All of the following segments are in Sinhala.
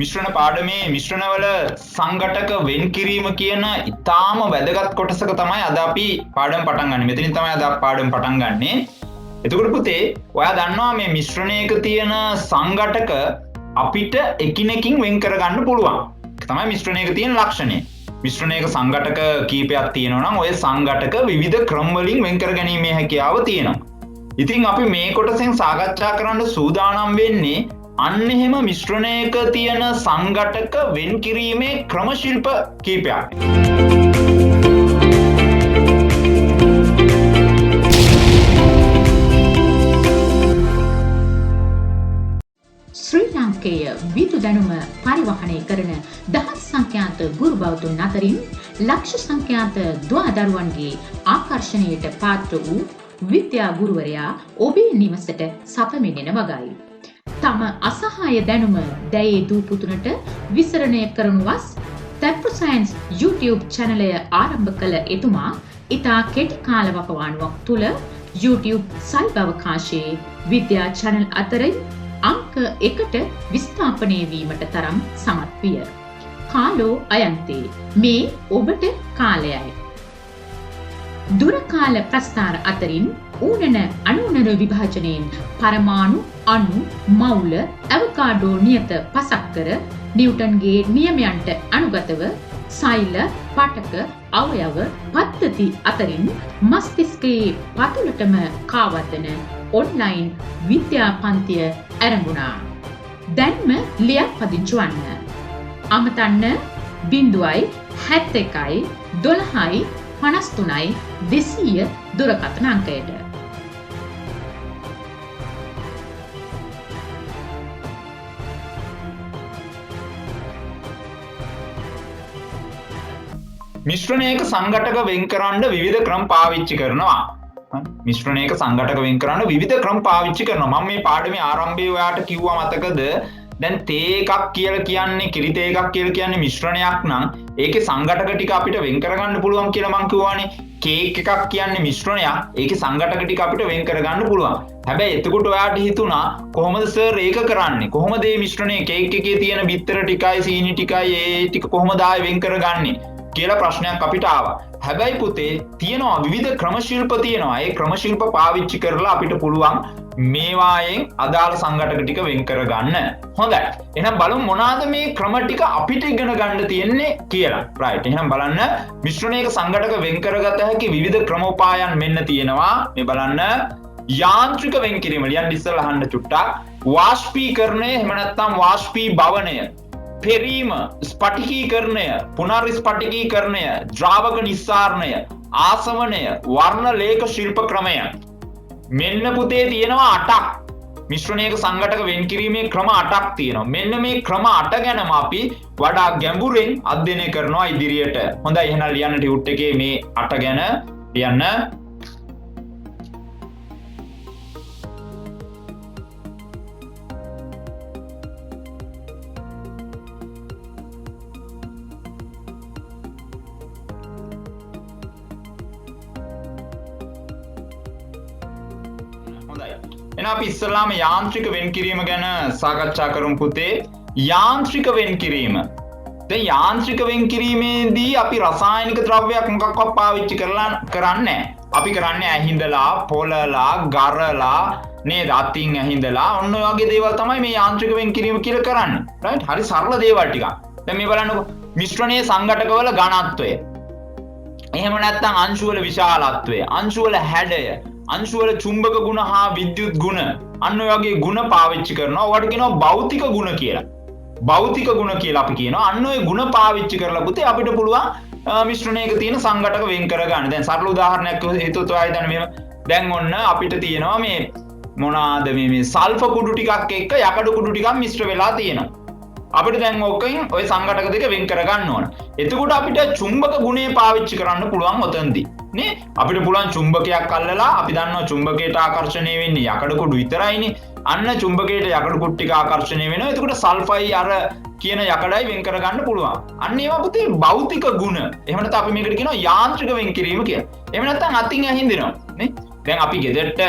මිශ්‍රණ පාඩමේ මිශ්‍රණවල සංඝටක වෙන් කිරීම කියන ඉතාම වැදගත් කොටසක තමයි අද අපි පාඩම පටන් ගන්න. මෙතනින් තමයි අද පාඩම පටන් ගන්නෙ. එතකොට පුතේ, ඔයා දන්නවා මේ මිශ්‍රණයක තියෙන සංඝටක අපිට එකිනෙකින් වෙන් කරගන්න පුළුවන්. ඒක තමයි මිශ්‍රණයක තියෙන ලක්ෂණය. මිශ්‍රණයක සංඝටක කීපයක් තියෙනවා නම් ඔය සංඝටක විවිධ ක්‍රම වලින් වෙන් කර ගැනීමේ හැකියාව තියෙනවා. ඉතින් අපි මේ කොටසෙන් සාකච්ඡා කරන්න සූදානම් වෙන්නේ අන්න එහෙම මිශ්‍රණයක තියෙන සංඝටක වෙන් කිරීමේ ක්‍රම ශිල්ප කීපයක්. ශ්‍රී ලාංකේය විදු දැනුම පරිවහනය කරන දහස් සංඛ්‍යාත ගුරු බෞද්ධුන් අතරින් ලක්ෂ සංඛ්‍යාත දුවදරුවන්ගේ ආකර්ෂණයට පාත්‍ර වූ විද්‍යා ගුරුවරයා ඔබේ නිවසට සපමිනෙන වගයි. තම අසහාය දැනුම දැයේ දූ පුතුනට විසරණය කරනු වස් තැප්පු සයන්ස් YouTube චැනලය ආරම්භ කළ එතුමා ඉතා කෙටි කාලවකවානුවක් තුළ YouTube සයිබ් අවකාශයේ විද්‍යා චැනල් අතරින් අංක 1ට විස්ථාපනය වීමට තරම් සමත් විය. කාලෝ අයන්තේ මේ ඔබට කාලයයි. දුරකාල ප්‍රස්ථාර අතරින් ඌනන අනුනර විභාජනයෙන් පරමාණු අණු මවුල ඇවකාඩෝ නියත පසක්කර නිව්ටන්ගේ නියමයන්ට අනුගතව සෛල පටක අවයව පද්ධති අතරින් මස්තිෂ්කයේ පතුලටම කාවදන ඔන්ලයින් විද්‍යා පන්තිය ආරම්භුණා. දැන්ම ලියාපදිංචි වන්න. අමතන්න 071 12 53යි 200 දුරකථන අංකයට. මිශ්‍රණයක සංඝටක වෙන් කරන්න විවිධ ක්‍රම පාවිච්චි කරනවා. මිශ්‍රණයක සංඝටක වෙන් කරන්න විවිධ ක්‍රම පාවිච්චි කරනවා. මම මේ පාඩමේ ආරම්භයේ ඔයාට කිව්වා මතකද? දැන් තේ එකක් කියලා කියන්නේ කිරි තේ එකක් කියලා කියන්නේ මිශ්‍රණයක් නම් ඒකේ සංඝටක ටික අපිට වෙන් කරගන්න පුළුවන් කියලා මං කිව්වානේ. කේක් එකක් කියන්නේ මිශ්‍රණයක්. ඒකේ සංඝටක ටික අපිට වෙන් කරගන්න පුළුවන්. හැබැයි එතකොට ඔයාට හිතුණා කොහොමද සර් ඒක කරන්නේ? කොහොමද මේ මිශ්‍රණයේ කේක් එකේ තියෙන බිත්තර ටිකයි සීනි ටිකයි ඒ ටික කොහොමද ආයෙ වෙන් කරගන්නේ කියලා ප්‍රශ්නයක් අපිට ආවා. හැබැයි පුතේ තියෙනවා විවිධ ක්‍රම ශිල්ප තියෙනවා. ඒ ක්‍රම ශිල්ප පාවිච්චි කරලා අපිට පුළුවන් මේවායෙන් අදාළ සංඝටක ටික වෙන් කරගන්න. හොඳයි. එහෙනම් බලමු මොනවාද මේ ක්‍රම ටික අපිට ඉගෙන ගන්න තියෙන්නේ කියලා. රයිට්. එහෙනම් බලන්න මිශ්‍රණයක සංඝටක වෙන් කරගත හැකි විවිධ ක්‍රමෝපායන් මෙන්න තියෙනවා. මේ බලන්න යාන්ත්‍රික වෙන් කිරීම ලියන්න ඉස්සෙල්ලා අහන්න චුට්ටක්. වාෂ්පීකරණය එහෙම නැත්නම් වාෂ්පීභවනය, පෙරීම, ස්පටිකීකරණය, පුනර්ස්පටිකීකරණය, ද්‍රාවක නිස්සාරණය, ආසවනය, වර්ණ ලේඛ ශිල්ප ක්‍රමය. මෙන්න පුතේ තියෙනවා 8ක්. මිශ්‍රණයක සංඝටක වෙන් කිරීමේ ක්‍රම 8ක් තියෙනවා. මෙන්න මේ ක්‍රම 8 ගැනම අපි වඩා ගැඹුරින් අධ්‍යයනය කරනවා ඉදිරියට. හොඳයි, එහෙනම් ලියන්න ටියුට් එකේ මේ 8 ගැන ලියන්න. එහෙනම් අපි ඉස්සෙල්ලාම යාන්ත්‍රික වෙන් කිරීම ගැන සාකච්ඡා කරමු පුතේ. යාන්ත්‍රික වෙන් කිරීම. දැන් යාන්ත්‍රික වෙන් කිරීමේදී අපි රසායනික ද්‍රව්‍යයක් මොකක්වත් පාවිච්චි කරන්නේ අපි කරන්නේ ඇහිඳලා, පොළලා, ගරලා නේද? අතින් ඇහිඳලා ඔන්න ඔය වගේ දේවල් තමයි මේ යාන්ත්‍රික වෙන් කිරීම කියලා කරන්නේ. රයිට්? හරි සරල දේවල් ටිකක්. දැන් මේ බලන්නකෝ. මිශ්‍රණයේ සංඝටකවල ඝනත්වය. එහෙම නැත්නම් අංශුවල විශාලත්වය, අංශුවල හැඩය, අංශුවල චුම්බක ගුණ හා විද්‍යුත් ගුණ අන්න ඔය වගේ ගුණ පාවිච්චි කරනවා. ඔයාට කියනවා භෞතික ගුණ කියලා. භෞතික ගුණ කියලා අපි කියනවා. අන්න ඔය ගුණ පාවිච්චි කරලා පුතේ අපිට පුළුවන් මිශ්‍රණයක තියෙන සංඝටක වෙන් කරගන්න. දැන් සරල උදාහරණයක් හිතුවොත් ඔයා හිතන්න මෙහෙම. දැන් ඔන්න අපිට තියෙනවා මේ මොනවාද මේ සල්ෆර් කුඩු ටිකක් එක්ක යකඩ කුඩු ටිකක් මිශ්‍ර වෙලා තියෙනවා. අපිට දැන් ඕකෙන් ওই සංඝටක දෙක වෙන් කරගන්න ඕන. එතකොට අපිට චුම්බක ගුණය පාවිච්චි කරන්න පුළුවන් ඔතනදී. නේ? අපිට පුළුවන් චුම්බකයක් අල්ලලා අපි දන්නවා චුම්බකයට ආකර්ෂණය වෙන්නේ යකඩ කුඩු විතරයිනේ. අන්න චුම්බකයට යකඩ කුඩු ටික ආකර්ෂණය වෙනවා. එතකොට සල්ෆයි අර කියන යකඩයි වෙන් කරගන්න පුළුවන්. අන්න ඒවා පුතේ භෞතික ගුණ. එහෙම නැත්නම් අපි මේකට කියනවා යාන්ත්‍රික වෙන් කිරීම කියලා. එහෙම නැත්නම් අතින් ඇහිඳිනවා. නේ? දැන් අපි ගෙදරට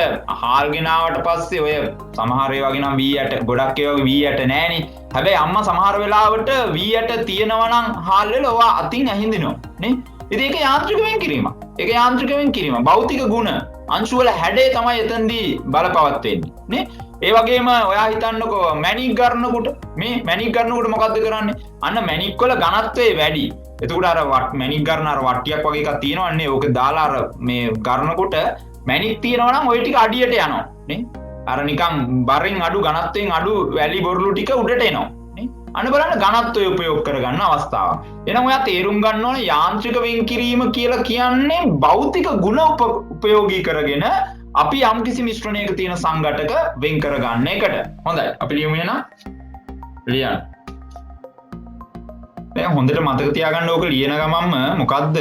හාල් ගෙනාවට පස්සේ ඔය සමහර ඒවා වගේ නම් වී ඇට ගොඩක් ඒවා වී ඇට නැහනේ. හැබැයි අම්මා සමහර වෙලාවට වී ඇට තියෙනවා නම් හාල් වල ඔවා අතින් ඇහිඳිනවා නේ. ඉතින් ඒක යාන්ත්‍රික වෙන්කිරීමක්. ඒක යාන්ත්‍රික වෙන්කිරීම. භෞතික ගුණ අංශු වල හැඩේ තමයි එතනදී බලපවත් වෙන්නේ නේ. ඒ වගේම ඔයා හිතන්නකෝ මැණික් ගන්නකොට මේ මැණික් ගන්නකොට මොකද්ද කරන්නේ? අන්න මැණික් වල ඝනත්වය වැඩි. එතකොට අර මැණික් ගන්න අර වට්ටියක් වගේ එකක් තියෙනවන්නේ. ඕක දාලා අර මේ ගන්නකොට මැණික් තියෙනවා නම් ওই ටික අඩියට යනවා නේ. අර නිකන් බරින් අඩු ඝනත්වයෙන් අඩු වැලි බොරළු ටික උඩට එනවා නේ. අන්න බලන්න ඝනත්වය උපයෝග කරගන්න අවස්ථාවක්. එහෙනම් ඔයා තේරුම් ගන්න ඕනේ යාන්ත්‍රික වෙන්කිරීම කියලා කියන්නේ භෞතික ගුණ උපයෝගී කරගෙන අපි යම්කිසි මිශ්‍රණයක තියෙන සංඝටක වෙන් කරගන්න එකට. හොඳයි. අපි ලියමු එහෙනම්. ලියන්න. දැන් හොඳට මතක තියාගන්න ඕක ලියන ගමන්ම මොකද්ද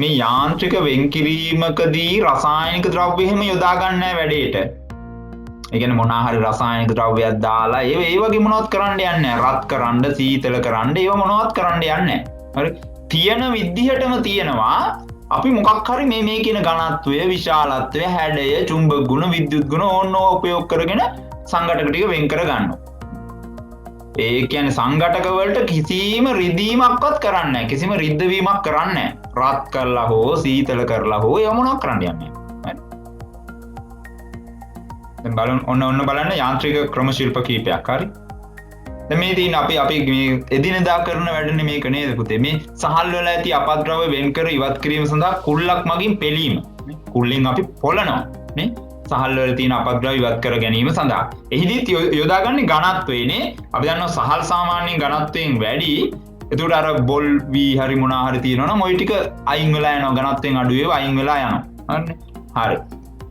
මේ යාන්ත්‍රික වෙන්කිරීමකදී රසායනික ද්‍රව්‍ය එහෙම යොදා ගන්න නැහැ වැඩේට. ඒ කියන්නේ මොනවා හරි රසායනික ද්‍රව්‍යයක් දාලා ඒ වගේ මොනවත් කරන්න යන්නේ නැහැ. රත් කරන්න, සීතල කරන්න ඒව මොනවත් කරන්න යන්නේ නැහැ. හරි. තියෙන විදිහටම තියෙනවා අපි මොකක් හරි මේ කියන ඝනත්වය, විශාලත්වය, හැඩය, චුම්බක ගුණ, විද්‍යුත් ගුණ ඕනෝ උපයෝග කරගෙන සංඝටක ටික වෙන් කර ගන්නවා. ඒ කියන්නේ සංඝටක වලට කිසිම රිදීමක්වත් කරන්නේ නැහැ. කිසිම රිද්දවීමක් කරන්නේ නැහැ. රත් කරලා හෝ සීතල කරලා හෝ ඒව මොනවක් කරන්න යන්නේ නැහැ. දැන් බලන්න ඔන්න බලන්න යාන්ත්‍රික ක්‍රම ශිල්ප කීපයක් හරි. දැන් මේ තියෙන අපි මේ එදිනෙදා කරන වැඩනේ මේක නේද පුතේ. මේ සහල් වල ඇති අපද්‍රව්‍ය වෙන් කර ඉවත් කිරීම සඳහා කුල්ලක් මගින් පෙලීම. කුල්ලෙන් අපි පොළනවා නේ. සහල් වල තියෙන අපද්‍රව්‍ය ඉවත් කර ගැනීම සඳහා. එහිදීත් යොදාගන්නේ ඝනත්වයනේ. අපි දන්නවා සහල් සාමාන්‍යයෙන් ඝනත්වයෙන් වැඩි. ඒකට අර බොල් වී හරි මොනවා හරි තියෙනවා නම් ওই ටික අයින් වෙලා යනවා. ඝනත්වයෙන් අඩු ඒවා අයින් වෙලා යනවා. හරිනේ. හරි.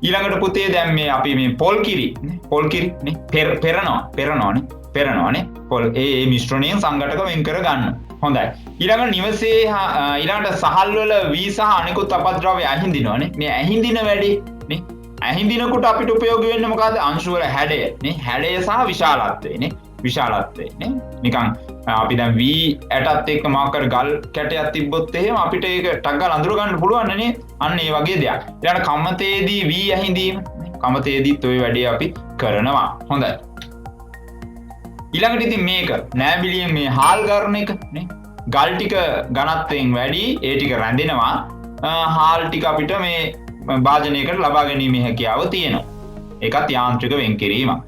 ඊළඟට පුතේ දැන් මේ අපි මේ පොල් කිරි නේ පෙරනවානේ. පොල් ඒ මිශ්‍රණයෙන් සංඝටක වෙන් කර ගන්න. හොඳයි. ඊළඟ නිවසේ ඊළඟට සහල් වල වී සහ අනිකුත් අපද්‍රව්‍ය ඇහිඳිනවනේ. මේ ඇහිඳින වැඩි නේ. ඇහිඳිනකොට අපිට උපයෝගී වෙන්නේ මොකද්ද? අංශු වල හැඩය නේ. හැඩය සහ විශාලත්වය නේ. විශාලත්වය නේ. නිකන් අපි දැන් වී ඇටත් එක්ක මාකර් ගල් කැටයක් තිබ්බොත් එහෙම අපිට ඒක ටක් ගාලා අඳුර ගන්න පුළුවන් නේ. අන්න ඒ වගේ දෙයක්. ඊළඟ කම්මතේදී වී ඇහිඳීම. කම්මතේදීත් ওই වැඩේ අපි කරනවා. හොඳයි. ඊළඟට ඉතින් මේක නෑබිලියෙන් මේ හාල් ගන්න එක නේ. ගල් ටික ඝනත්වයෙන් වැඩි ඒ ටික රැඳෙනවා. හාල් ටික අපිට මේ භාජනයකට ලබා ගැනීමේ හැකියාව තියෙනවා. ඒකත් යාන්ත්‍රික වෙන්කිරීමක්.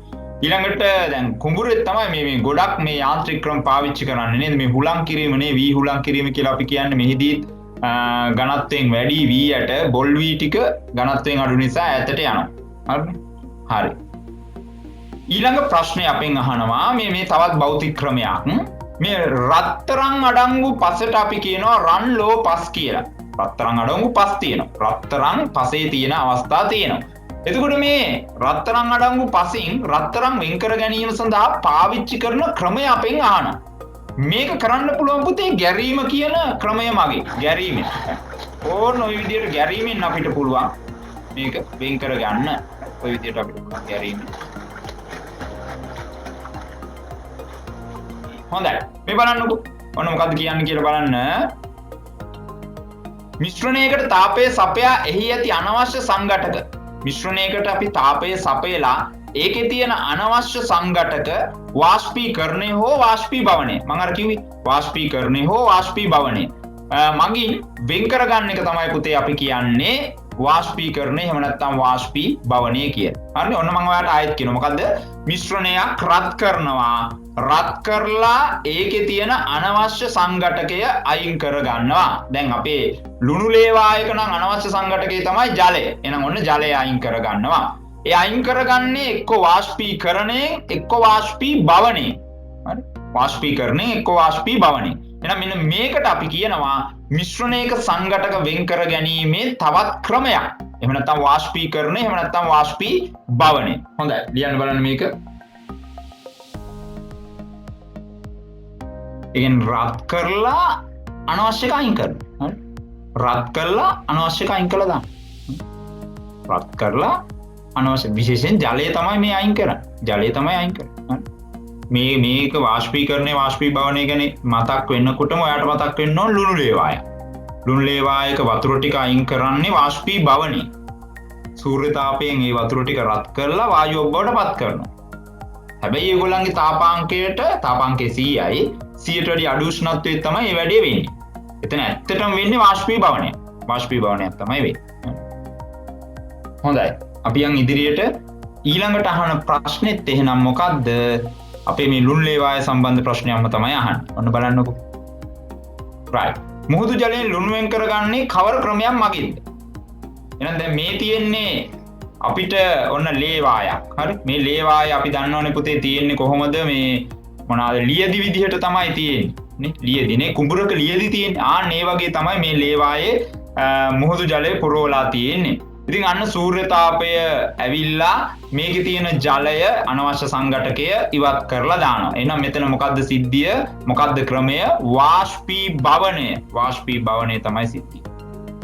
ඊළඟට දැන් කුඹුරේ තමයි මේ ගොඩක් මේ යාන්ත්‍රික ක්‍රම පාවිච්චි කරන්නේ නේද? මේ හුලං කිරීම නේ වී හුලං කිරීම කියලා අපි කියන්නේ. මෙහිදී ඝනත්වයෙන් වැඩි වී යට බොල් වී ටික ඝනත්වයෙන් අඩු නිසා ඈතට යනවා. හරිනේ? හරි. ඊළඟ ප්‍රශ්නය අපෙන් අහනවා මේ තවත් භෞතික ක්‍රමයක්. මේ රත්තරන් අඩංගු පසට අපි කියනවා රන් ලෝ පස් කියලා. රත්තරන් අඩංගු පස් තියෙනවා. රත්තරන් පසේ තියෙන අවස්ථා තියෙනවා. එතකොට මේ රත්තරන් අඩංගු පසින් රත්තරන් වෙන් කර ගැනීම සඳහා පාවිච්චි කරන ක්‍රමය අපෙන් අහනවා. මේක කරන්න පුළුවන් පුතේ ගැරීම කියන ක්‍රමය මගින්. ගැරීමෙන්. ඕන ඔය විදිහට ගැරීමෙන් අපිට පුළුවන් මේක වෙන් කර ගන්න. ඔය විදිහට අපිට ගැරීමෙන්. හොඳයි. මේ බලන්නකෝ. ඔන්න මොකද්ද කියන්නේ කියලා බලන්න. මිශ්‍රණයකට තාපය සපයා එහි ඇති අනවශ්‍ය සංඝටක. මිශ්‍රණයකට අපි තාපය සපයලා ඒකේ තියෙන අනවශ්‍ය සංඝටක වාෂ්පීකරණය හෝ වාෂ්පීභවනය. මම අර කිව්වේ වාෂ්පීකරණය හෝ වාෂ්පීභවනය. මගින් වෙන් කරගන්න එක තමයි පුතේ අපි කියන්නේ වාෂ්පීකරණය එහෙම නැත්නම් වාෂ්පීභවනය කියලා. හරිනේ? ඔන්න මම ඔයාලට ආයෙත් කියනවා. මොකද්ද? මිශ්‍රණයක් රත් කරනවා. රත් කරලා ඒකේ තියෙන අනවශ්‍ය සංඝටකය අයින් කර ගන්නවා. දැන් අපේ ලුණු ලේවායක නම් අනවශ්‍ය සංඝටකය තමයි ජලය. එහෙනම් ඔන්න ජලය අයින් කර ගන්නවා. ඒ අයින් කරගන්නේ එක්ක වාෂ්පීකරණයෙන් එක්ක වාෂ්පීභවනයෙන්. හරි? වාෂ්පීකරණයෙන් එක්ක වාෂ්පීභවනයෙන්. එහෙනම් මෙන්න මේකට අපි කියනවා මිශ්‍රණයක සංඝටක වෙන් කර ගැනීමේ තවත් ක්‍රමයක්. එහෙම නැත්නම් වාෂ්පීකරණය එහෙම නැත්නම් වාෂ්පීභවනය. හොඳයි. ලියන්න බලන්න මේක. ඒකෙන් රත් කරලා අනවශ්‍ය එක අයින් කරනවා. හරි? රත් කරලා අනවශ්‍ය එක අයින් කළා දාන්න. රත් කරලා අනවශ්‍ය විශේෂයෙන් ජලය තමයි මේ අයින් කරන්නේ. ජලය තමයි අයින් කරන්නේ. මේක වාෂ්පීකරණය වාෂ්පීභවනය ගැන මතක් වෙන්නකොටම ඔයාලට මතක් වෙන්න ඕන ලුණු ලේවාය. ලුණු ලේවායක වතුර ටික අයින් කරන්නේ වාෂ්පීභවනය. සූර්ය තාපයෙන් ඒ වතුර ටික රත් කරලා වායුව බවට පත් කරනවා. හැබැයි ඒගොල්ලන්ගේ තාපාංකය 100යි 100ට වැඩි අඩු උෂ්ණත්වයේ තමයි මේ වැඩේ වෙන්නේ. එතන ඇත්තටම වෙන්නේ වාෂ්පීභවනය. වාෂ්පීභවනයක් තමයි වෙන්නේ. හොඳයි. අපි යන් ඉදිරියට ඊළඟට අහන ප්‍රශ්නෙත් එහෙනම් මොකද්ද? අපේ මේ ලුණු ලේ වායය සම්බන්ධ ප්‍රශ්නයක්ම තමයි අහන්නේ. ඔන්න බලන්නකෝ. right. මුහුදු ජලයෙන් ලුණු වෙන් කරගන්නේ කවර ක්‍රමයක් මගින්ද? එහෙනම් දැන් මේ තියෙන්නේ අපිට ඔන්න ලේ වායක්. හරි? මේ ලේ වාය අපි දන්නවනේ පුතේ තියෙන්නේ කොහොමද මේ මොනවාද ලියදි විදිහට තමයි තියෙන්නේ. නේ? ලියදිනේ කුඹුරක ලියදි තියෙන්නේ. ආන් ඒ වගේ තමයි මේ ලේ වායේ මුහුදු ජලය පුරවලා තියෙන්නේ. ඉතින් අන්න සූර්ය තාපය ඇවිල්ලා මේකේ තියෙන ජලය අනවශ්‍ය සංඝටකය ඉවත් කරලා දානවා. එහෙනම් මෙතන මොකද්ද සිද්ධිය? මොකද්ද ක්‍රමය? වාෂ්පීභවනය. වාෂ්පීභවනය තමයි සිද්ධිය.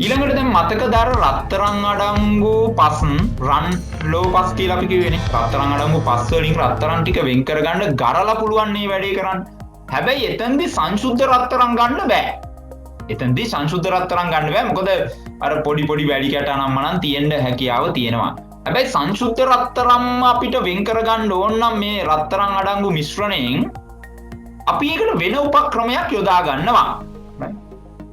ඊළඟට දැන් මතකදර රත්තරන් අඩංගු පස් රන් ලෝ පස් කියලා අපි කිව්වේනේ. රත්තරන් අඩංගු පස් වලින් රත්තරන් ටික වෙන් කරගන්න ගරලා පුළුවන් මේ වැඩේ කරන්න. හැබැයි එතෙන්දී සංසුද්ධ රත්තරන් ගන්න බෑ. එතෙන්දී සංසුද්ධ රත්තරන් ගන්න බෑ. මොකද අර පොඩි වැලි කැට අනම්මනම් තියෙන්න හැකියාව තියෙනවා. හැබැයි සංසුද්ධ රත්තරන් අපිට වෙන් කරගන්න ඕන නම් මේ රත්තරන් අඩංගු මිශ්‍රණයෙන් අපි ඒකට වෙන උපක්‍රමයක් යොදා ගන්නවා.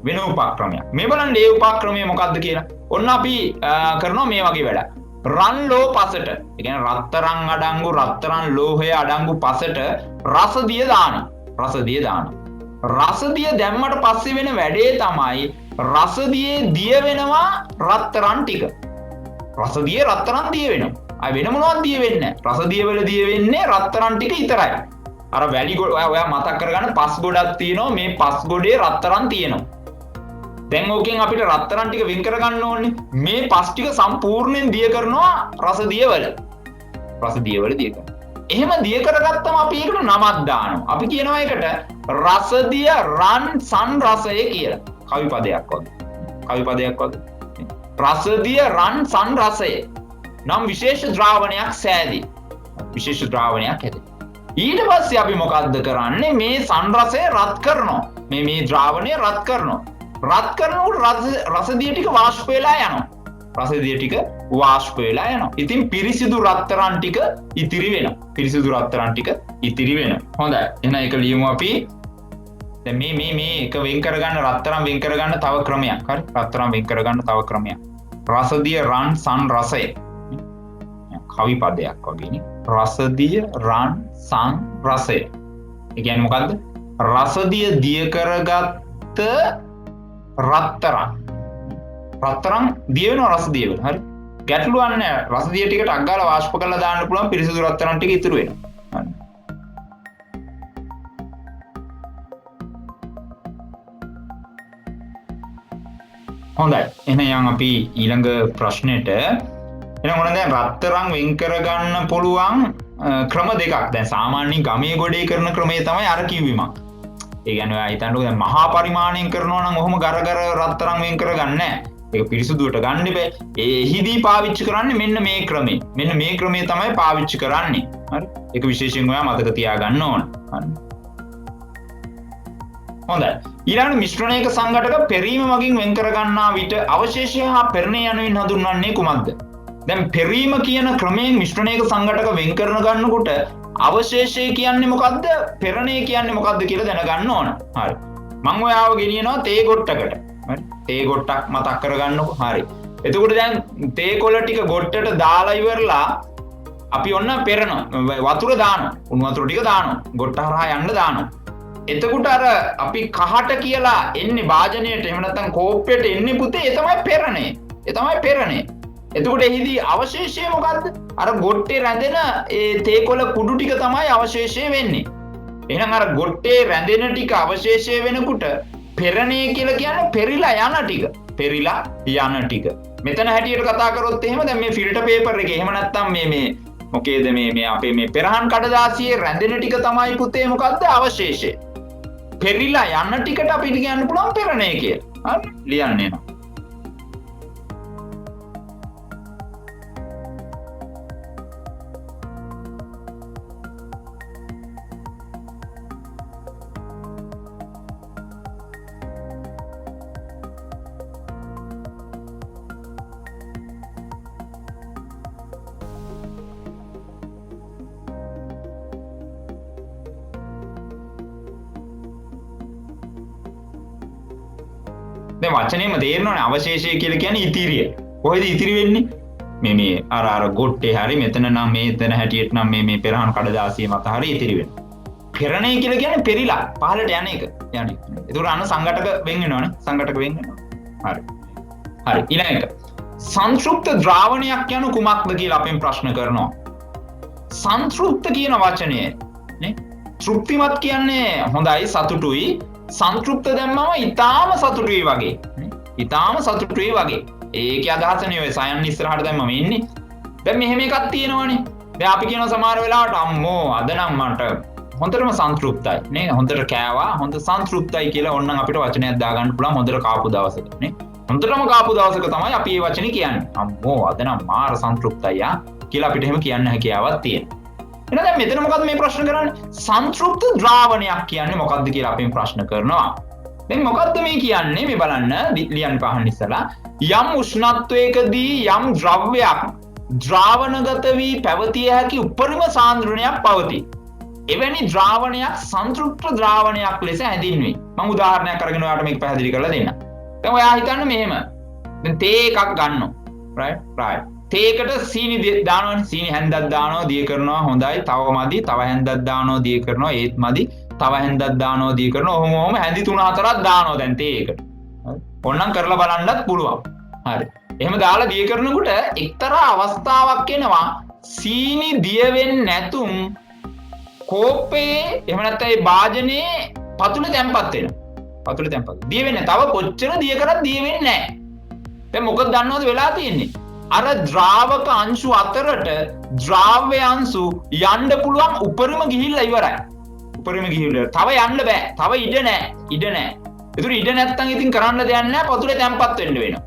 වෙන උපක්‍රමයක්. මේ බලන්න ඒ උපක්‍රමය මොකක්ද කියලා. ඔන්න අපි කරනවා මේ වගේ වැඩ. රන් ලෝ පසට, ඒ කියන්නේ රත්තරන් අඩංගු රත්තරන් ලෝහය අඩංගු පසට රසදිය දානවා. රසදිය දානවා. රසදිය දැම්මට පස්සේ වෙන වැඩේ තමයි රසදියේ දිය වෙනවා රත්තරන් ටික. රසදියේ රත්තරන් දිය වෙනවා. අය වෙන මොනවද දිය වෙන්නේ නැහැ. රසදිය වල දිය වෙන්නේ රත්තරන් ටික විතරයි. අර වැලි ගොඩ ඔයා මතක් කරගන්න පස් ගොඩක් තියෙනවා. මේ පස් ගොඩේ රත්තරන් තියෙනවා. දැන් ඕකෙන් අපිට රත්තරන් ටික වෙන් කරගන්න ඕනේ. මේ පස් ටික සම්පූර්ණයෙන් දිය කරනවා රසදිය වල. රසදිය වල දිය කරනවා. එහෙම දිය කරගත්තම අපි ඒකට නමක් දානවා. අපි කියනවා ඒකට රසදිය රන් සංරසය කියලා. කවි පදයක් වගේ. කවි පදයක් වගේ. රසදිය රන් සංරසය. නම් විශේෂ ද්‍රාවණයක් සෑදී. විශේෂ ද්‍රාවණයක් හැදේ. ඊට පස්සේ අපි මොකද්ද කරන්නේ? මේ සංරසය රත් කරනවා. මේ ද්‍රාවණය රත් කරනවා. රත් කරනකොට රසදිය ටික වාෂ්ප වෙලා යනවා. රසදිය ටික වාෂ්ප වෙලා යනවා. ඉතින් පිරිසිදු රත්තරන් ටික ඉතිරි වෙනවා. පිරිසිදු රත්තරන් ටික ඉතිරි වෙනවා. හොඳයි. එහෙනම් ඒක ලියමු අපි. දැන් මේ එක වෙන් කරගන්න රත්තරන් වෙන් කරගන්න තව ක්‍රමයක්. හරි? රත්තරන් වෙන් කරගන්න තව ක්‍රමයක්. රසදිය රන් සංරසය. කවි පදයක් වගේනේ. රසදිය රන් සංරසය. ඒ කියන්නේ මොකද්ද? රසදිය දිය කරගත්ත රත්තරන් දිය වෙනවා රසදිය වෙන. හරි? ගැටලුවක් නැහැ. රසදිය ටිකට අග්ගාලා වාෂ්ප කරලා දාන්න පුළුවන් පිරිසිදු රත්තරන් ටික ඉතුරු වෙනවා. හරි. හොඳයි. එහෙනම් අපි ඊළඟ ප්‍රශ්නෙට එහෙනම් මොනවද දැන් රත්තරන් වෙන් කරගන්න පුළුවන් ක්‍රම දෙකක්. දැන් සාමාන්‍යයෙන් ගමේ ගොඩේ කරන ක්‍රමය තමයි අර කිව්වේ මම. ඒ කියන්නේ ඔයා හිතන්නකෝ දැන් මහා පරිමාණයෙන් කරනවා නම් ඔහොම ගර රත්තරන් වෙන් කරගන්නේ නැහැ. ඒක පිරිසුදුවට ගන්න බෑ. එහිදී පාවිච්චි කරන්නේ මෙන්න මේ ක්‍රමය. මෙන්න මේ ක්‍රමය තමයි පාවිච්චි කරන්නේ. හරි? ඒක විශේෂයෙන් ඔයා මතක තියාගන්න ඕන. හරි. හොඳයි. ඊළඟ මිශ්‍රණයක සංඝටක පෙරීම වගින් වෙන් කරගන්නා විට අවශේෂය හා පෙරණය යනුවෙන් හඳුන්වන්නේ කුමක්ද? දැන් පෙරීම කියන ක්‍රමයෙන් මිශ්‍රණයක සංඝටක වෙන් කරන ගන්නකොට අවශේෂය කියන්නේ මොකද්ද? පෙරණය කියන්නේ මොකද්ද කියලා දැනගන්න ඕන. හරි. මම ඔයාව ගෙනියනවා තේ ගොට්ටකට. හරි. තේ ගොට්ටක් මතක් කරගන්නකො. හරි. එතකොට දැන් තේ කොළ ටික ගොට්ටට දාලා ඉවරලා අපි ඔන්න පෙරනවා. වතුර දානවා. උණු වතුර ටික දානවා. ගොට්ට හරහා යන්න දානවා. එතකොට අර අපි කහට කියලා එන්නේ වාජනයට එහෙම නැත්නම් කෝප්පයට එන්නේ පුතේ ඒ තමයි පෙරණය. ඒ තමයි පෙරණය. එතකොට එහිදී අවශේෂය මොකද්ද? අර ගොට්ටේ රැඳෙන ඒ තේකොළ කුඩු ටික තමයි අවශේෂය වෙන්නේ. එහෙනම් අර ගොට්ටේ රැඳෙන ටික අවශේෂය වෙනකොට පෙරණය කියලා කියන්නේ පෙරිලා යන ටික. පෙරිලා යන ටික. මෙතන හැටියට කතා කරොත් එහෙම දැන් මේ ෆිල්ටර් පේපර් එකේ එහෙම නැත්නම් මේ මොකේද මේ අපේ මේ පෙරහන් කඩදාසියේ රැඳෙන ටික තමයි පුතේ මොකද්ද අවශේෂය. පෙරිලා යන ටිකට අපිට කියන්න පුළුවන් පෙරණය කියලා. හරි? ලියන්න එනවා. දැන් වචනේම තේරෙනවනේ අවශේෂය කියලා කියන්නේ ඉතිරිය. කොහෙද ඉතිරි වෙන්නේ? මේ අර ගොට්ටේ හරි මෙතන නම් මේතන හැටියට නම් මේ පෙරහන් කඩදාසිය මත හරි ඉතිරි වෙනවා. පෙරණය කියලා කියන්නේ පෙරිලා පහළට යන එක. යන්නේ. ඒතකොට අන්න සංඝටක වෙන් වෙනවනේ. සංඝටක වෙන් වෙනවා. හරි. ඊළඟ එක. සංතෘප්ත ද්‍රාවණයක් යනු කුමක්ද කියලා අපෙන් ප්‍රශ්න කරනවා. සංතෘප්ත කියන වචනය නේ තෘප්තිමත් කියන්නේ හොඳයි සතුටුයි. සංතෘප්ත දැම්මම ඊටාම සතුටුයි වගේ. ඊටාම සතුටුයි වගේ. ඒකේ අදහසනේ ඔය සයන් ඉස්සරහට දැම්මම ඉන්නේ. දැන් මෙහෙම එකක් තියෙනවනේ. දැන් අපි කියන සමහර වෙලාවට අම්මෝ අද නම් මට හොඳටම සංතෘප්තයි නේ. හොඳට කෑවා. හොඳ සංතෘප්තයි කියලා ඕනනම් අපිට වචනයක් දාගන්න පුළුවන් හොඳට කාපු දවසක නේ. හොඳටම කාපු දවසක තමයි අපි මේ වචනේ කියන්නේ. අම්මෝ අද නම් මාර සංතෘප්තයි කියලා අපිට එහෙම කියන්න හැකියාවක් තියෙනවා. එහෙනම් දැන් මෙතන මොකද්ද මේ ප්‍රශ්න කරන්නේ? සංතෘප්ත ද්‍රාවණයක් කියන්නේ මොකද්ද කියලා අපෙන් ප්‍රශ්න කරනවා. දැන් මොකද්ද මේ කියන්නේ? මේ බලන්න ලියන්න පහන් ඉස්සලා යම් උෂ්ණත්වයකදී යම් ද්‍රව්‍යයක් ද්‍රාවණගත වී පැවතිය හැකි උපරිම සාන්ද්‍රණයක් පවතී. එවැනි ද්‍රාවණයක් සංතෘප්ත ද්‍රාවණයක් ලෙස හැඳින්වේ. මම උදාහරණයක් අරගෙන ඔයාලට මේක පැහැදිලි කරලා දෙන්නම්. දැන් ඔයා හිතන්න මෙහෙම. දැන් තේ එකක් ගන්නවා. right. තේකට සීනි දානවනේ. සීනි හැන්දක් දානවා, දිය කරනවා හොඳයි. තව මදි. තව හැන්දක් දානවා, දිය කරනවා ඒත් මදි. තව හැන්දක් දානවා, දිය කරනවා. ඔහොම හැන්දි 3-4ක් දානවා දැන් තේ එකට. ඕනනම් කරලා බලන්නත් පුළුවන්. හරි. එහෙම දාලා දිය කරනකොට එක්තරා අවස්ථාවක් එනවා සීනි දිය වෙන්නේ නැතුම් කෝපේ එහෙම නැත්නම් ඒ භාජනයේ පතුල තැම්පත් වෙනවා. පතුල තැම්පත්. දිය වෙන්නේ තව කොච්චර දිය කරත් දිය වෙන්නේ නැහැ. දැන් මොකද දන්නවද වෙලා තියෙන්නේ? අර ද්‍රාවක අංශු අතරට ද්‍රාව්‍ය අංශු යන්න පුළුවන් උපරිම ගිහිල්ලා ඉවරයි. උපරිම ගිහිල්ලා. තව යන්න බෑ. තව ඉඩ නැහැ. ඉඩ නැහැ. ඒතර ඉඩ නැත්තම් ඉතින් කරන්න දෙයක් නැහැ. පතුලේ තැම්පත් වෙන්න වෙනවා.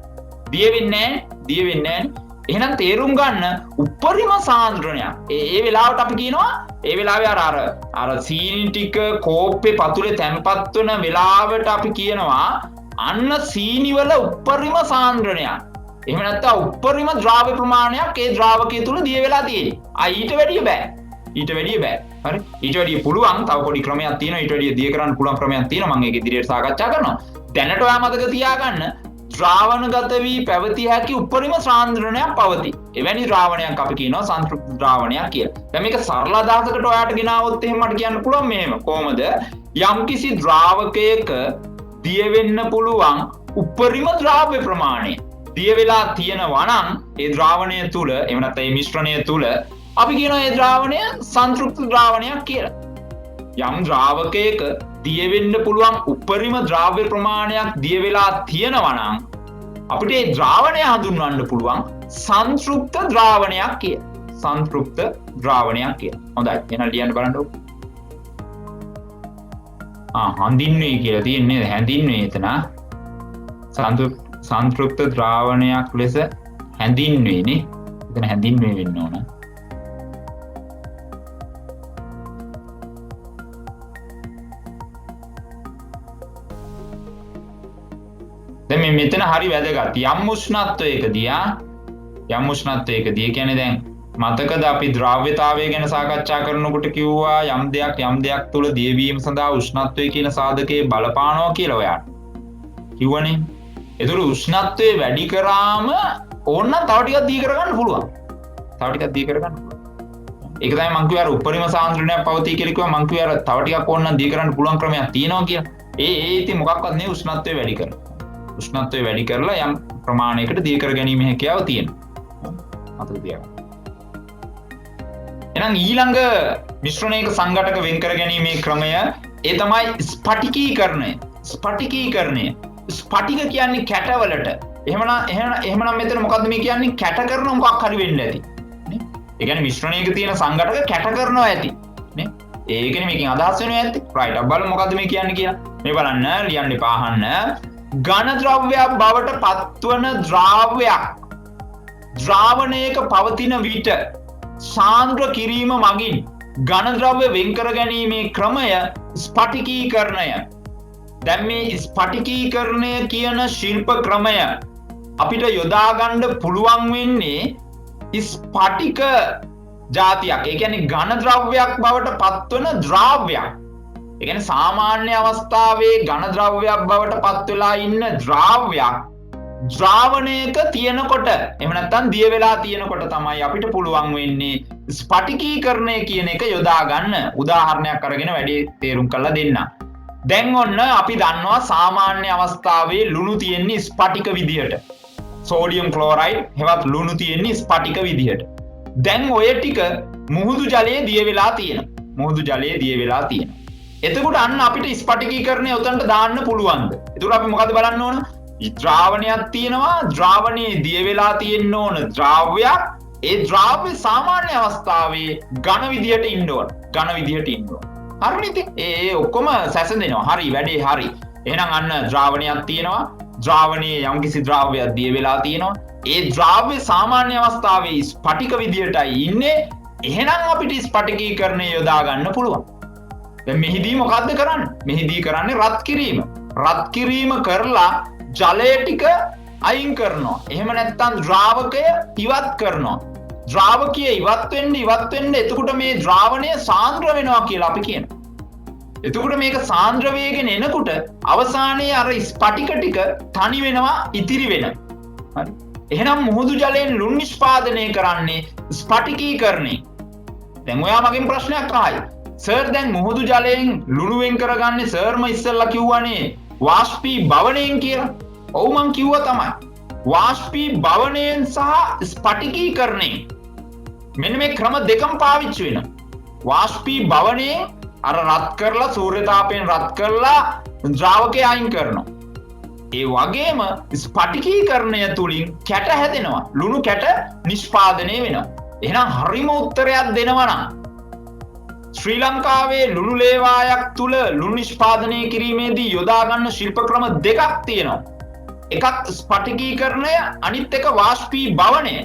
දිය වෙන්නේ නැහැ. දිය වෙන්නේ නැහැ. එහෙනම් තේරුම් ගන්න උපරිම සාන්ද්‍රණයක්. ඒ වෙලාවට අපි කියනවා ඒ වෙලාවේ අර සීනි ටික කෝප්පේ පතුලේ තැම්පත් වෙන වෙලාවට අපි කියනවා අන්න සීනි වල උපරිම සාන්ද්‍රණයක්. එහෙම නැත්නම් උපරිම ද්‍රාව්‍ය ප්‍රමාණයක් ඒ ද්‍රාවකයේ තුල දිය වෙලා තියෙන්නේ. ඊට වැඩිය බෑ. ඊට වැඩිය බෑ. හරි. ඊට වැඩිය පුළුවන් තව පොඩි ක්‍රමයක් තියෙනවා. ඊට වැඩිය දිය කරන්න පුළුවන් ක්‍රමයක් තියෙනවා. මම ඒක ඉදිරියට සාකච්ඡා කරනවා. දැනට ඔයා මතක තියාගන්න ද්‍රාවණගත වී පැවතිය හැකි උපරිම සාන්ද්‍රණයක් පවතී. එවැනි ද්‍රාවණයක් අපි කියනවා සංතෘප්ත ද්‍රාවණයක් කියලා. දැන් මේක සරල අදහසකට ඔයාට ගෙනාවොත් එහෙම මට කියන්න පුළුවන් මෙහෙම. කොහොමද? යම්කිසි ද්‍රාවකයක දිය වෙන්න පුළුවන් උපරිම ද්‍රාව්‍ය ප්‍රමාණය දිය වෙලා තියෙනවා නම් ඒ ද්‍රාවණය තුල එහෙම නැත්නම් ඒ මිශ්‍රණය තුල අපි කියනවා ඒ ද්‍රාවණය සංතෘප්ත ද්‍රාවණයක් කියලා. යම් ද්‍රාවකයක දිය වෙන්න පුළුවන් උපරිම ද්‍රාව්‍ය ප්‍රමාණයක් දිය වෙලා තියෙනවා නම් අපිට ඒ ද්‍රාවණය හඳුන්වන්න පුළුවන් සංතෘප්ත ද්‍රාවණයක් කියලා. සංතෘප්ත ද්‍රාවණයක් කියලා. හොඳයි. එහෙනම් ලියන්න බලන්නකො. හඳින්වේ කියලා තියෙන්නේ හැඳින්වේ එතන. සංතෘප්ත ද්‍රාවණයක් ලෙස හැඳින්වේ නේ. එතන හැඳින්වේ වෙන්න ඕන. දැන් මේ මෙතන හරි වැදගත්. යම් උෂ්ණත්වයකදී කියන්නේ දැන් මතකද අපි ද්‍රව්‍යතාවය ගැන සාකච්ඡා කරනකොට කිව්වා යම් දෙයක් තුල දියවීම සඳහා උෂ්ණත්වය කියන සාධකයේ බලපානවා කියලා ඔයාට. කිව්වනේ. ඒතර උෂ්ණත්වය වැඩි කරාම ඕනනම් තව ටිකක් දී කරගන්න පුළුවන්. ඒක තමයි මං කිව්වා අර උපරිම සාන්ද්‍රණයක් පවතී කියලා කිව්වා මං කිව්වා අර තව ටිකක් ඕනනම් දී කරන්න පුළුවන් ක්‍රමයක් තියෙනවා කියලා. ඒ ඉතින් මොකක්වත් නෙවෙයි උෂ්ණත්වය වැඩි කරනවා. උෂ්ණත්වය වැඩි කරලා යම් ප්‍රමාණයකට දී කර ගැනීම හැකියාව තියෙනවා. මතක තියාගන්න. එහෙනම් ඊළඟ මිශ්‍රණයක සංඝටක වෙන් කර ගැනීමේ ක්‍රමය ඒ තමයි ස්ෆටිකීකරණය. ස්ෆටික කියන්නේ කැටවලට. එහෙමනම් මෙතන මොකද්ද මේ කියන්නේ? කැට කරන මොකක් හරි වෙන්න ඇති. නේ? ඒ කියන්නේ මිශ්‍රණයක තියෙන සංඝටක කැට කරනවා ඇති. නේ? ඒකනේ මේකෙන් අදහස් වෙනවා ඇති. රයිට්. අපි බලමු මොකද්ද මේ කියන්නේ කියලා. මේ බලන්න ලියන්න එපා අහන්න. ඝන ද්‍රව්‍යයක් බවට පත්වන ද්‍රාව්‍යයක් ද්‍රාවණයක පවතින විට සාන්ද්‍ර කිරීම මගින් ඝන ද්‍රව්‍ය වෙන් කර ගැනීමේ ක්‍රමය ස්ෆටිකීකරණය. දැන් මේ ස්ෆටිකීකරණය කියන ශිල්ප ක්‍රමය අපිට යොදා ගන්න පුළුවන් වෙන්නේ ස්ෆටික જાතියක්. ඒ කියන්නේ ඝන ද්‍රව්‍යයක් බවට පත්වන ද්‍රාව්‍යයක්. ඒ කියන්නේ සාමාන්‍ය අවස්ථාවේ ඝන ද්‍රව්‍යයක් බවට පත් වෙලා ඉන්න ද්‍රාව්‍යයක් ද්‍රාවණයක තියෙනකොට එහෙම නැත්නම් දිය වෙලා තියෙනකොට තමයි අපිට පුළුවන් වෙන්නේ ස්ෆටිකීකරණය කියන එක යොදා ගන්න. උදාහරණයක් අරගෙන වැඩි තේරුම් කරලා දෙන්න. දැන් ඔන්න අපි දන්නවා සාමාන්‍ය අවස්ථාවේ ලුණු තියෙන්නේ ස්ෆටික විදියට. සෝඩියම් ක්ලෝරයිඩ් හෙවත් ලුණු තියෙන්නේ ස්ෆටික විදියට. දැන් ඔය ටික මුහුදු ජලයේ දිය වෙලා තියෙනවා. මුහුදු ජලයේ දිය වෙලා තියෙනවා. එතකොට අන්න අපිට ස්ෆටිකීකරණය උතන්ට දාන්න පුළුවන්ද? එතකොට අපි මොකද බලන්න ඕන? ද්‍රාවණයක් තියෙනවා. ද්‍රාවණයේ දිය වෙලා තියෙන්න ඕන ද්‍රාව්‍යයක්. ඒ ද්‍රාව්‍ය සාමාන්‍ය අවස්ථාවේ ඝන විදියට ඉන්න ඕන. ඝන විදියට ඉන්න ඕන. හරිද? ඒ ඔක්කොම සැසඳෙනවා. හරි වැඩේ හරි. එහෙනම් අන්න ද්‍රාවණයක් තියෙනවා. ද්‍රාවණයේ යම්කිසි ද්‍රාව්‍යයක් දිය වෙලා තියෙනවා. ඒ ද්‍රාව්‍ය සාමාන්‍ය අවස්ථාවේ ස්ෆටික විදියටයි ඉන්නේ. එහෙනම් අපිට ස්ෆටිකීකරණය යොදා ගන්න පුළුවන්. දැන් මෙහිදී මොකද්ද කරන්නේ? මෙහිදී කරන්නේ රත් කිරීම. රත් කිරීම කරලා ජලය ටික අයින් කරනවා. එහෙම නැත්නම් ද්‍රාවකය ඉවත් කරනවා. ද්‍රාවකය ඉවත් වෙන්න එතකොට මේ ද්‍රාවණය සාන්ද්‍ර වෙනවා කියලා අපි කියනවා. එතකොට මේක සාන්ද්‍ර වේගෙන එනකොට අවසානයේ අර ස්ෆටික ටික තනි වෙනවා, ඉතිරි වෙනවා. හරි. එහෙනම් මුහුදු ජලයෙන් ලුණු නිෂ්පාදනය කරන්නේ ස්ෆටිකීකරණය. දැන් ඔයා මගෙන් ප්‍රශ්නයක් අහයි. සර් දැන් මුහුදු ජලයෙන් ලුණු වෙන් කරගන්නේ සර්ම ඉස්සෙල්ලා කිව්වනේ වාෂ්පී භවණයෙන් කියලා. ඔව් මං කිව්වා තමයි. වාෂ්පී භවණයෙන් සහ ස්ෆටිකීකරණයෙන් මෙන්න මේ ක්‍රම දෙකම පාවිච්චි වෙනවා. වාෂ්පී භවණයෙන් අර රත් කරලා සූර්ය තාපයෙන් රත් කරලා ද්‍රාවකය අයින් කරනවා. ඒ වගේම ස්ෆටිකීකරණය තුලින් කැට හැදෙනවා. ලුණු කැට නිෂ්පාදනය වෙනවා. එහෙනම් හරිම උත්තරයක් දෙනවා නම් ශ්‍රී ලංකාවේ ලුණු ලේවායක් තුල ලුණු නිෂ්පාදනය කිරීමේදී යොදා ගන්න ශිල්ප ක්‍රම දෙකක් තියෙනවා. එකක් ස්ෆටිකීකරණය, අනිත් එක වාෂ්පී භවණය.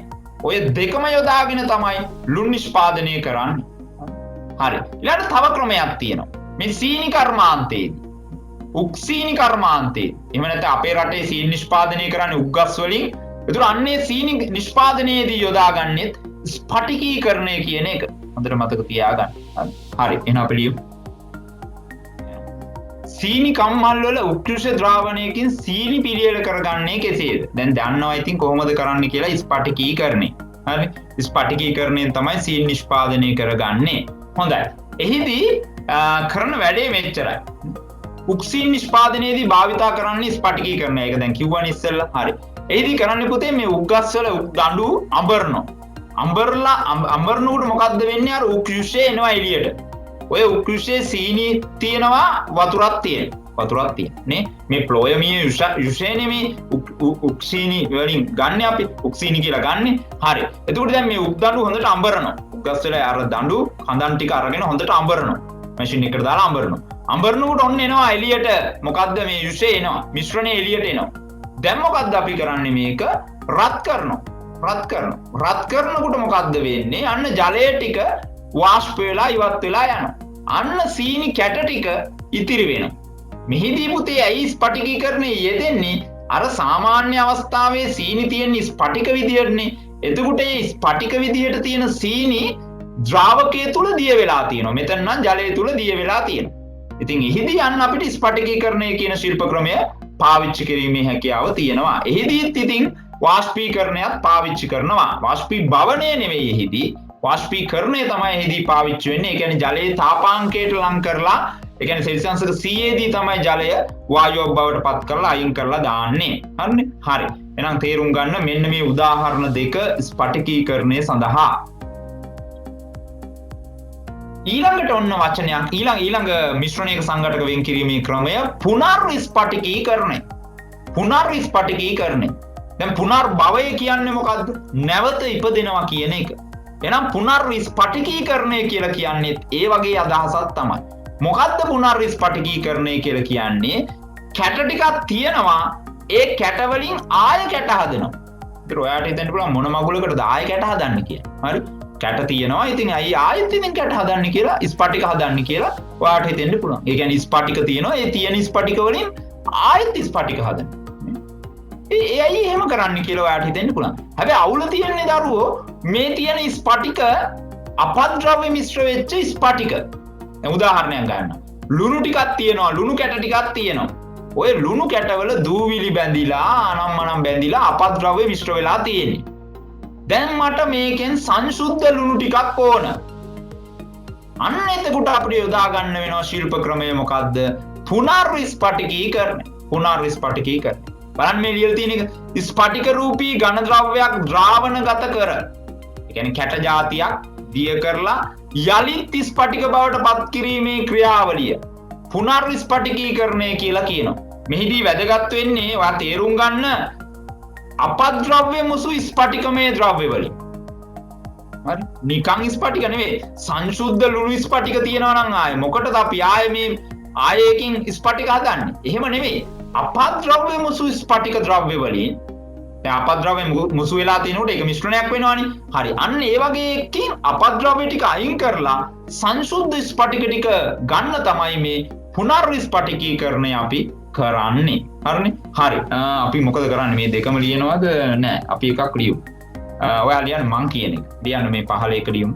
ඔය දෙකම යොදාගෙන තමයි ලුණු නිෂ්පාදනය කරන්නේ. හරි. ඊළඟ තව ක්‍රමයක් තියෙනවා. මේ සීනි කර්මාන්තයේදී උක්සීනි කර්මාන්තයේ. එහෙම නැත්නම් අපේ රටේ සීනි නිෂ්පාදනය කරන්නේ උග්ගස් වලින්. ඒතර අන්නේ සීනි නිෂ්පාදනයේදී යොදාගන්නේ ස්ෆටිකීකරණය කියන එක. හොඳට මතක තියාගන්න. හරි. එහෙනම් අපි ලියමු. සීනි කම්මල් වල උක්ෂ්‍ය ද්‍රාවණයකින් සීනි පිළියෙල කරගන්නේ කෙසේද? දැන් දන්නවා ඉතින් කොහොමද කරන්න කියලා ස්ෆටිකීකරණය. හරි. ස්ෆටිකීකරණයෙන් තමයි සීනි නිෂ්පාදනය කරගන්නේ. හොඳයි. එහිදී කරන වැඩේ මෙච්චරයි. උක්සීන් නිෂ්පාදනයේදී භාවිතා කරන්නේ ස්ෆටිකීකරණය. ඒක දැන් කිව්වනේ ඉස්සෙල්ලා. හරි. එහිදී කරන්නේ පුතේ මේ උග්ගස් වල දඬු අඹරනවා. අඹරනකොට මොකද්ද වෙන්නේ? අර උක්ෂ්‍ය එනවා එළියට. ඔය උක්ෂ්‍යයේ සීනි තියෙනවා, වතුරක් තියෙනවා. වතුරක් තියෙනවා නේ. මේ ප්ලෝයමීය යුෂේනේ මේ උක්සීනි වලින් ගන්න අපි උක්සීනි කියලා ගන්නෙ. හරි. එතකොට දැන් මේ උක්දඬු හොඳට අඹරනවා. උග්ගස් වල අර දඬු කඳන් ටික අරගෙන හොඳට අඹරනවා. මැෂින් එකට දාලා අඹරනවා. අඹරනකොට ඔන්න එනවා එළියට. මොකද්ද මේ යුෂේ එනවා. මිශ්‍රණය එළියට එනවා. දැන් මොකද්ද අපි කරන්නේ? මේක රත් කරනවා. රත් කරනකොට මොකද්ද වෙන්නේ? අන්න ජලය ටික වාෂ්ප වෙලා ඉවත් වෙලා යනවා. අන්න සීනි කැට ටික ඉතිරි වෙනවා. මෙහිදී පුතේ ඇයි ස්ෆටිකීකරණය යෙදෙන්නේ? අර සාමාන්‍ය අවස්ථාවේ සීනි තියෙන්නේ ස්ෆටික විදියටනේ. එතකොට මේ ස්ෆටික විදියට තියෙන සීනි ද්‍රාවකයේ තුල දිය වෙලා තියෙනවා. මෙතන නම් ජලය තුල දිය වෙලා තියෙනවා. ඉතින් එහිදී අන්න අපිට ස්ෆටිකීකරණය කියන ශිල්ප ක්‍රමය පාවිච්චි කිරීමේ හැකියාව තියෙනවා. එහිදීත් ඉතින් වාෂ්පීකරණයත් පාවිච්චි කරනවා. වාෂ්පී භවණය නෙවෙයි එහිදී. වාෂ්පීකරණය තමයි එහිදී පාවිච්චි වෙන්නේ. ඒ කියන්නේ ජලයේ තාපාංකයට ලං කරලා, ඒ කියන්නේ සෙල්සියස් 100 දී තමයි ජලය වායුවක් බවට පත් කරලා අයින් කරලා දාන්නේ. හරිනේ? හරි. එහෙනම් තේරුම් ගන්න මෙන්න මේ උදාහරණ දෙක ස්ෆටිකීකරණය සඳහා. ඊළඟට ඔන්න වචනයක් ඊළඟ මිශ්‍රණයක සංඝටක වෙන් කිරීමේ ක්‍රමය පුනර්ස්ඵටිකීකරණය. පුනර්ස්ඵටිකීකරණය. දැන් පුනර්භවය කියන්නේ මොකද්ද? නැවත ඉපදෙනවා කියන එක. එහෙනම් පුනර්ස්ඵටිකීකරණය කියලා කියන්නේ ඒ වගේ අදහසක් තමයි. මොකද්ද පුනර්ස්ඵටිකීකරණය කියලා කියන්නේ? කැට ටිකක් තියෙනවා, ඒ කැට වලින් ආය කැට හදනවා. ඒතර ඔයාට හිතන්න පුළුවන් මොන මගුලකටද ආය කැට හදන්නේ කියලා. හරි? කැට තියෙනවා. ඉතින් අයි ආයෙත් ඉතින් කැට හදන්නේ කියලා, ස්ඵටික හදන්නේ කියලා ඔයාට හිතෙන්න පුළුවන්. ඒ කියන්නේ ස්ඵටික තියෙනවා, ඒ තියෙන ස්ඵටික වලින් ආයෙත් ස්ඵටික හදන්නේ. ඒ අයි එහෙම කරන්නේ කියලා ඔයාට හිතෙන්න පුළුවන්. හැබැයි අවුල තියෙන්නේ දරුවෝ මේ තියෙන ස්ඵටික අපද්‍රව්‍ය මිශ්‍ර වෙච්ච ස්ඵටික. දැන් උදාහරණයක් ගන්න. ලුණු ටිකක් තියෙනවා, ලුණු කැට ටිකක් තියෙනවා. ඔය ලුණු කැටවල දූවිලි බැඳිලා අනම්මනම් බැඳිලා අපද්‍රව්‍ය මිශ්‍ර වෙලා තියෙන්නේ. දැන් මට මේකෙන් සංශුද්ධ ලුණු ටිකක් ඕන. අන්න එතකොට අපිට යොදා ගන්න වෙනවා ශිල්ප ක්‍රමය මොකද්ද? පුනර්විස්පටිකීකරණය. පුනර්විස්පටිකීකරණය. බලන්න මේ ලියලා තියෙන එක ස්පටික රූපී ඝන ද්‍රව්‍යයක් ද්‍රාවණගත කර. ඒ කියන්නේ කැට జాතියක් දිය කරලා යලිත් ස්පටික බවට පත් කිරීමේ ක්‍රියාවලිය පුනර්විස්පටිකීකරණය කියලා කියනවා. මෙහිදී වැදගත් වෙන්නේ ඔයා තේරුම් ගන්න අපද්‍රව්‍ය මුසු ස්පටිකමය ද්‍රව්‍ය වලින්. හරි? නිකන් ස්පටික නෙවෙයි. සංශුද්ධ ලුණු ස්පටික තියෙනවා නම් ආයේ මොකටද අපි ආයේ මේ ආයේකින් ස්පටික හදන්නේ? එහෙම නෙවෙයි. අපද්‍රව්‍ය මුසු ස්පටික ද්‍රව්‍ය වලින් දැන් අපද්‍රව්‍ය මුසු වෙලා තිනකොට ඒක මිශ්‍රණයක් වෙනවනේ. හරි. අන්න ඒ වගේ එකකින් අපද්‍රව්‍ය ටික අයින් කරලා සංශුද්ධ ස්පටික ටික ගන්න තමයි මේ පුනර්විස්පටිකීකරණය අපි කරන්නේ. හරිනේ? හරි. අපි මොකද කරන්නේ? මේ දෙකම ලියනවද? නෑ. අපි එකක් ලියමු. ඔයා ලියන්න මං කියන එක. ලියන්න මේ පහළ එක ලියමු.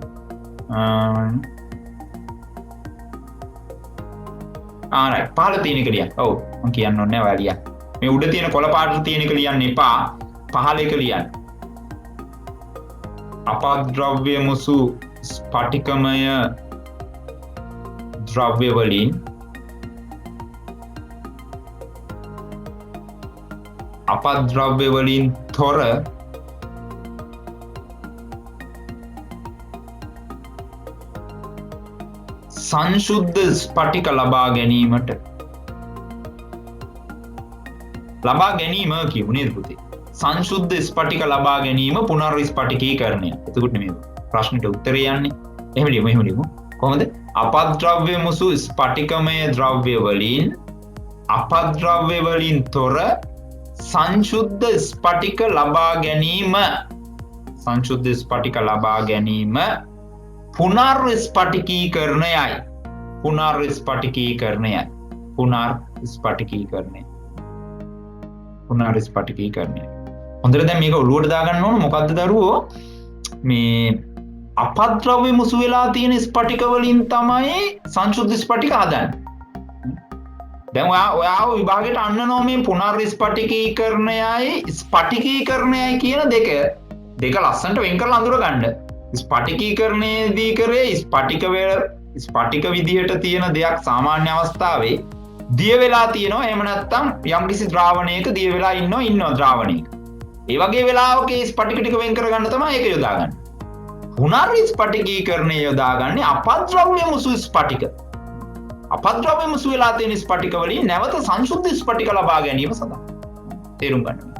right. පහළ තියෙන එක ලියන්න. ඔව්. මං කියන්න ඕනේ ඔයා ලියන්න. මේ උඩ තියෙන කොළ පාට තියෙන එක ලියන්න එපා. පහළ එක ලියන්න. අපද්‍රව්‍ය මුසු ස්පටිකමය ද්‍රව්‍ය වලින් අපද්‍රව්‍ය වලින් තොර සංශුද්ධ ස්පටික ලබා ගැනීම කියමු නේද පුතේ? සංශුද්ධ ස්පටික ලබා ගැනීම පුනර්විස්පටිකීකරණය. එතකොට මේ ප්‍රශ්නෙට උත්තරේ යන්නේ. එහෙම ලියමු. කොහොමද? අපද්‍රව්‍ය මුසු ස්පටිකමය ද්‍රව්‍ය වලින් අපද්‍රව්‍ය වලින් තොර සංශුද්ධ ස්පටික ලබා ගැනීම. සංශුද්ධ ස්පටික ලබා ගැනීම පුනර්විස්පටිකීකරණයයි. පුනර්විස්පටිකීකරණය. හොඳට දැන් මේක ඔළුවට දාගන්න ඕන. මොකද්ද දරුවෝ? මේ අපද්‍රව්‍ය මුසු වෙලා තියෙන ස්පටික වලින් තමයි සංශුද්ධ ස්පටික හදන්නේ. දැන් ඔයාව විභාගයට අන්නනෝ මේ පුනර්විස්පටිකීකරණයයි ස්පටිකීකරණයයි කියන දෙක ලස්සනට වෙන් කරලා අඳුර ගන්න. ස්පටිකීකරණයේදී කරේ ස්පටික විදිහට තියෙන දෙයක් සාමාන්‍ය අවස්ථාවේ දිය වෙලා තියෙනවා. එහෙම නැත්නම් යම්කිසි ද්‍රාවණයක දිය වෙලා ඉන්නවා ද්‍රාවණයක. ඒ වගේ වෙලාවක ස්පටික ටික වෙන් කරගන්න තමයි ඒක යොදාගන්නේ. පුනර්විස්පටිකීකරණය යොදාගන්නේ අපද්‍රව්‍ය මුසු ස්පටික. අපද්‍රව්‍ය මුසු වෙලා තියෙන ස්පටික වලින් නැවත සංශුද්ධ ස්පටික ලබා ගැනීම සඳහා. තේරුම් ගන්න.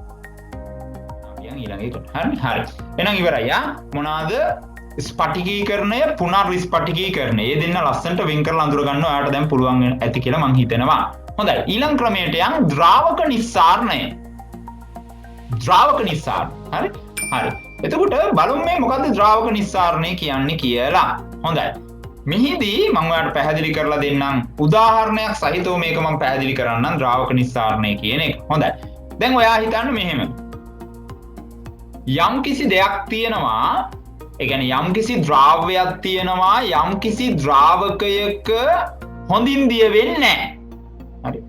ඊළඟ එකට. හරි. එහෙනම් ඉවරයි. මොනවාද? ස්පටිකීකරණය, පුනර්විස්පටිකීකරණය. මේ දෙන්න ලස්සනට වෙන් කරලා අඳුර ගන්න ඔයාලට දැන් පුළුවන් ඇති කියලා මං හිතනවා. හොඳයි. ඊළඟ ක්‍රමයට යන් ද්‍රාවක නිස්සාරණය. හරි. එතකොට බලමු මේ මොකද්ද ද්‍රාවක නිස්සාරණය කියන්නේ කියලා. හොඳයි. මෙහිදී මම ඔයාලට පැහැදිලි කරලා දෙන්නම්. උදාහරණයක් සහිතව මේක මම පැහැදිලි කරන්නම් ද්‍රාවක නිස්සාරණය කියන එක. හොඳයි. දැන් ඔයා හිතන්න මෙහෙම. යම්කිසි දෙයක් තියෙනවා, ඒ කියන්නේ යම්කිසි ද්‍රාව්‍යයක් තියෙනවා, යම්කිසි ද්‍රාවකයක හොඳින් දිය වෙන්නේ නැහැ. හරි.